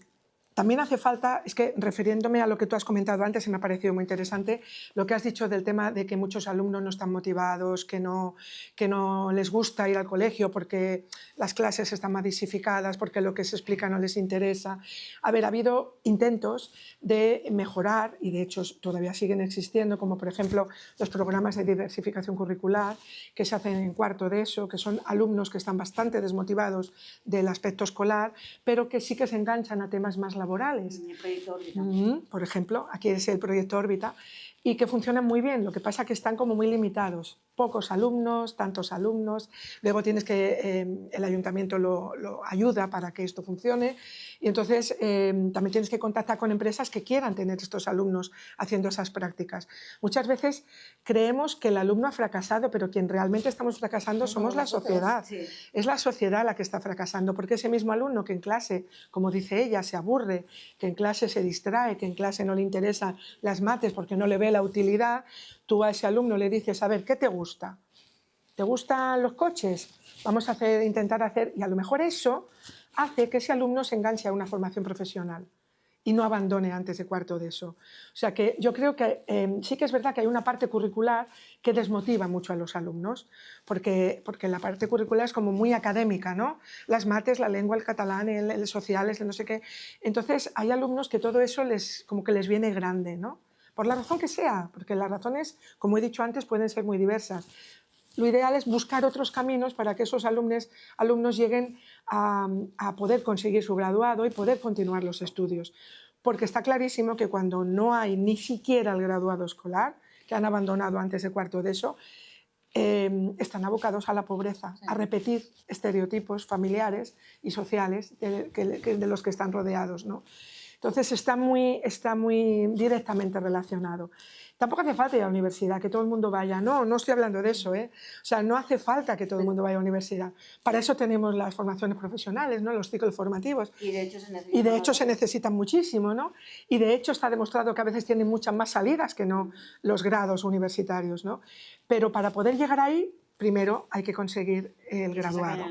también hace falta, es que refiriéndome a lo que tú has comentado antes, y me ha parecido muy interesante, lo que has dicho del tema de que muchos alumnos no están motivados, que no les gusta ir al colegio porque las clases están masificadas, porque lo que se explica no les interesa. A ver, ha habido intentos de mejorar, y de hecho todavía siguen existiendo, como por ejemplo los programas de diversificación curricular, que se hacen en cuarto de eso, que son alumnos que están bastante desmotivados del aspecto escolar, pero que sí que se enganchan a temas más laborales. El proyecto Órbita. Por ejemplo, aquí es el proyecto Órbita, y que funcionan muy bien, lo que pasa es que están como muy limitados, pocos alumnos, tantos alumnos, luego tienes que, el ayuntamiento lo ayuda para que esto funcione, y entonces también tienes que contactar con empresas que quieran tener estos alumnos haciendo esas prácticas. Muchas veces creemos que el alumno ha fracasado, pero quien realmente estamos fracasando somos la sociedad. Sí. Es la sociedad la que está fracasando, porque ese mismo alumno que en clase, como dice ella, se aburre, que en clase se distrae, que en clase no le interesan las mates porque no le ve la utilidad, tú a ese alumno le dices, a ver, ¿qué te gusta? ¿Te gustan los coches? Vamos a intentar hacer, y a lo mejor eso hace que ese alumno se enganche a una formación profesional y no abandone antes de cuarto de eso. O sea que yo creo que sí que es verdad que hay una parte curricular que desmotiva mucho a los alumnos, porque la parte curricular es como muy académica, ¿no? Las mates, la lengua, el catalán, el sociales, el no sé qué. Entonces hay alumnos que todo eso como que les viene grande, ¿no? Por la razón que sea, porque las razones, como he dicho antes, pueden ser muy diversas. Lo ideal es buscar otros caminos para que esos alumnos lleguen a poder conseguir su graduado y poder continuar los estudios. Porque está clarísimo que cuando no hay ni siquiera el graduado escolar, que han abandonado antes de cuarto de eso, están abocados a la pobreza, a repetir estereotipos familiares y sociales de los que están rodeados, ¿no? Entonces está muy directamente relacionado. Tampoco hace falta ir a la universidad, que todo el mundo vaya. No, no estoy hablando de eso, ¿eh? O sea, no hace falta que todo el mundo vaya a la universidad. Para eso tenemos las formaciones profesionales, ¿no? Los ciclos formativos. Y de hecho se necesitan muchísimo, ¿no? Y de hecho está demostrado que a veces tienen muchas más salidas que no los grados universitarios, ¿no? Pero para poder llegar ahí, primero hay que conseguir el graduado.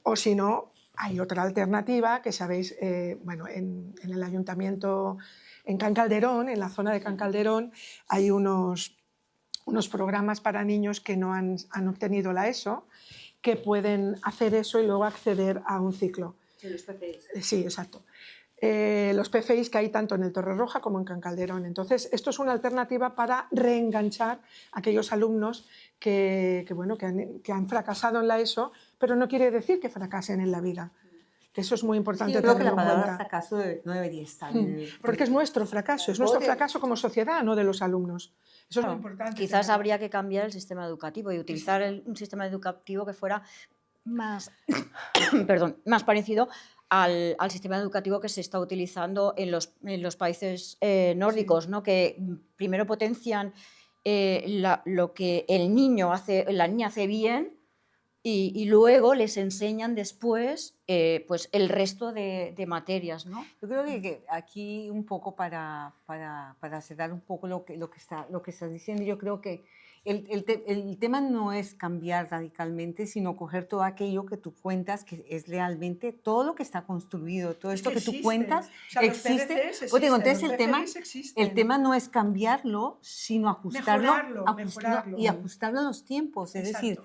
O si no, hay otra alternativa que sabéis, bueno, en el ayuntamiento, en Can Calderón, en la zona de Can Calderón, hay unos programas para niños que no han obtenido la ESO, que pueden hacer eso y luego acceder a un ciclo. Sí, los PFIs. Sí, exacto. Los PFIs que hay tanto en el Torrerroja como en Can Calderón. Entonces, esto es una alternativa para reenganchar a aquellos alumnos que han fracasado en la ESO, pero no quiere decir que fracasen en la vida. Eso es muy importante. Sí, yo creo que la tenerlo en palabra cuenta. fracaso no debería estar. Porque es nuestro fracaso, es nuestro fracaso como sociedad, no de los alumnos. Eso es muy importante. Quizás habría que cambiar el sistema educativo y utilizar un sistema educativo que fuera más, más parecido al sistema educativo que se está utilizando en los países nórdicos, sí, ¿no? Que primero potencian lo que el niño la niña hace bien y luego les enseñan después pues el resto de materias, ¿no? Yo creo que aquí un poco para cerrar un poco lo que estás diciendo, yo creo que el tema no es cambiar radicalmente, sino coger todo aquello que tú cuentas, que es realmente todo lo que está construido, todo esto que tú cuentas, o sea, existe. Entonces el tema no es cambiarlo, sino ajustarlo, mejorarlo. Y ajustarlo a los tiempos. Es Exacto. decir,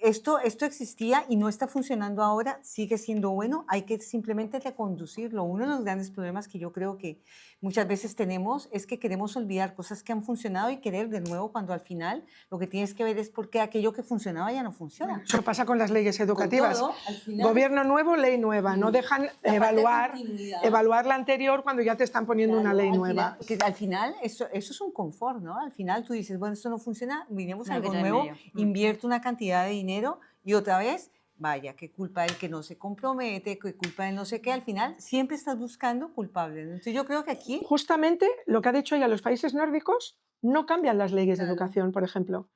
esto existía y no está funcionando ahora, sigue siendo bueno, hay que simplemente reconducirlo. Uno de los grandes problemas que yo creo que muchas veces tenemos es que queremos olvidar cosas que han funcionado y querer de nuevo, cuando al final lo que tienes que ver es por qué aquello que funcionaba ya no funciona. Eso pasa con las leyes educativas. Todo, al final, gobierno nuevo, ley nueva. No dejan evaluar la anterior cuando ya te están poniendo una ley nueva. Al final eso es un confort, ¿no? Al final tú dices, bueno, esto no funciona, vinimos a algo nuevo, invierto una cantidad de dinero y otra vez, vaya, qué culpa del que no se compromete, qué culpa del no sé qué, al final siempre estás buscando culpables. Entonces yo creo que aquí... Justamente lo que ha dicho ella, los países nórdicos no cambian las leyes de educación, por ejemplo.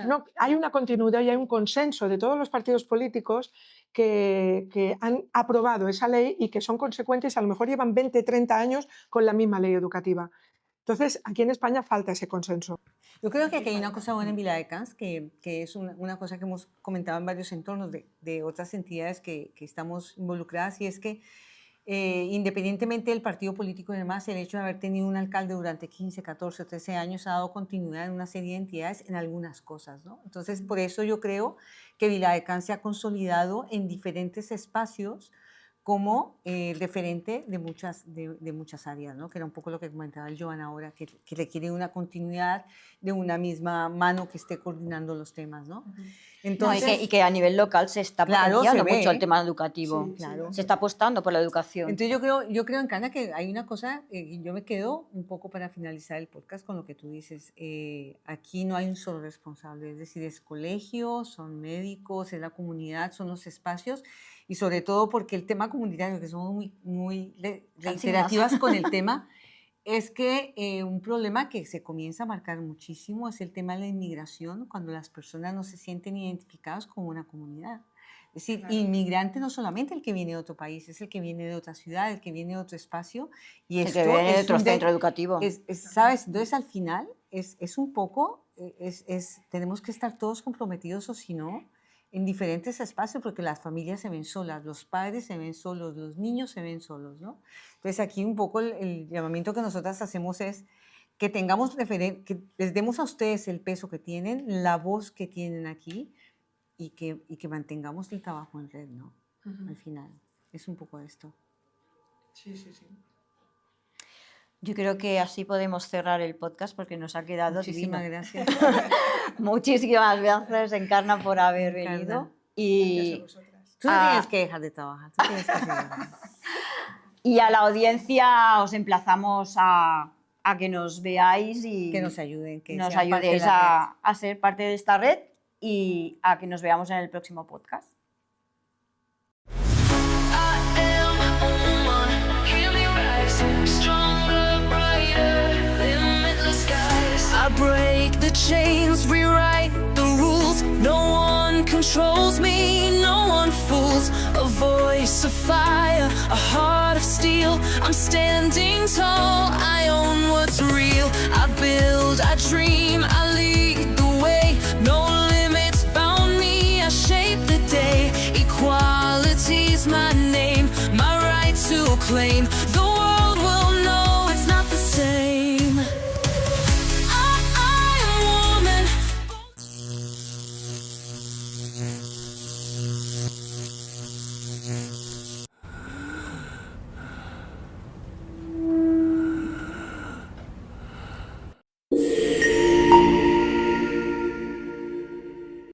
No, hay una continuidad y hay un consenso de todos los partidos políticos que han aprobado esa ley y que son consecuentes, a lo mejor llevan 20, 30 años con la misma ley educativa. Entonces, aquí en España falta ese consenso. Yo creo que aquí hay una cosa buena en Viladecans, que es una cosa que hemos comentado en varios entornos de otras entidades que estamos involucradas, y es que independientemente del partido político y demás, el hecho de haber tenido un alcalde durante 15, 14, 13 años ha dado continuidad en una serie de entidades en algunas cosas, ¿no? Entonces, por eso yo creo que Viladecans se ha consolidado en diferentes espacios como referente de muchas áreas, ¿no? Que era un poco lo que comentaba el Joan ahora, que requiere una continuidad de una misma mano que esté coordinando los temas, ¿no? Entonces, y que a nivel local se está potenciando mucho el tema educativo. Sí, claro. Se está apostando por la educación. Entonces yo creo, Encana, que hay una cosa, yo me quedo un poco para finalizar el podcast con lo que tú dices. Aquí no hay un solo responsable, es decir, es colegio, son médicos, es la comunidad, son los espacios, y sobre todo porque el tema comunitario, que somos muy reiterativas con el tema, es que un problema que se comienza a marcar muchísimo es el tema de la inmigración, cuando las personas no se sienten identificadas como una comunidad. Es decir, claro, inmigrante no solamente el que viene de otro país, es el que viene de otra ciudad, el que viene de otro espacio. Y el que viene de otro centro educativo. ¿Sabes? Entonces, al final, es un poco, tenemos que estar todos comprometidos, o si no, en diferentes espacios, porque las familias se ven solas, los padres se ven solos, los niños se ven solos, ¿no? Entonces, aquí un poco el llamamiento que nosotras hacemos es que que les demos a ustedes el peso que tienen, la voz que tienen aquí, y que mantengamos el trabajo en red, ¿no? Al final, es un poco esto. Sí, sí, sí. Yo creo que así podemos cerrar el podcast porque nos ha quedado Muchísimas divino. gracias. Muchísimas gracias, Encarna, por haber venido. Y gracias a vosotras. Tú no tienes que dejar de trabajar, y a la audiencia os emplazamos a a que nos veáis y Que nos ayuden, que nos sean parte de ayudéis la red. a ser parte de esta red y a que nos veamos en el próximo podcast. I break the chains, rewrite the rules. No one controls me, no one fools. A voice of fire, a heart of steel. I'm standing tall, I own what's real. I build, I dream, I lead the way. No limits bound me, I shape the day. Equality's my name, my right to claim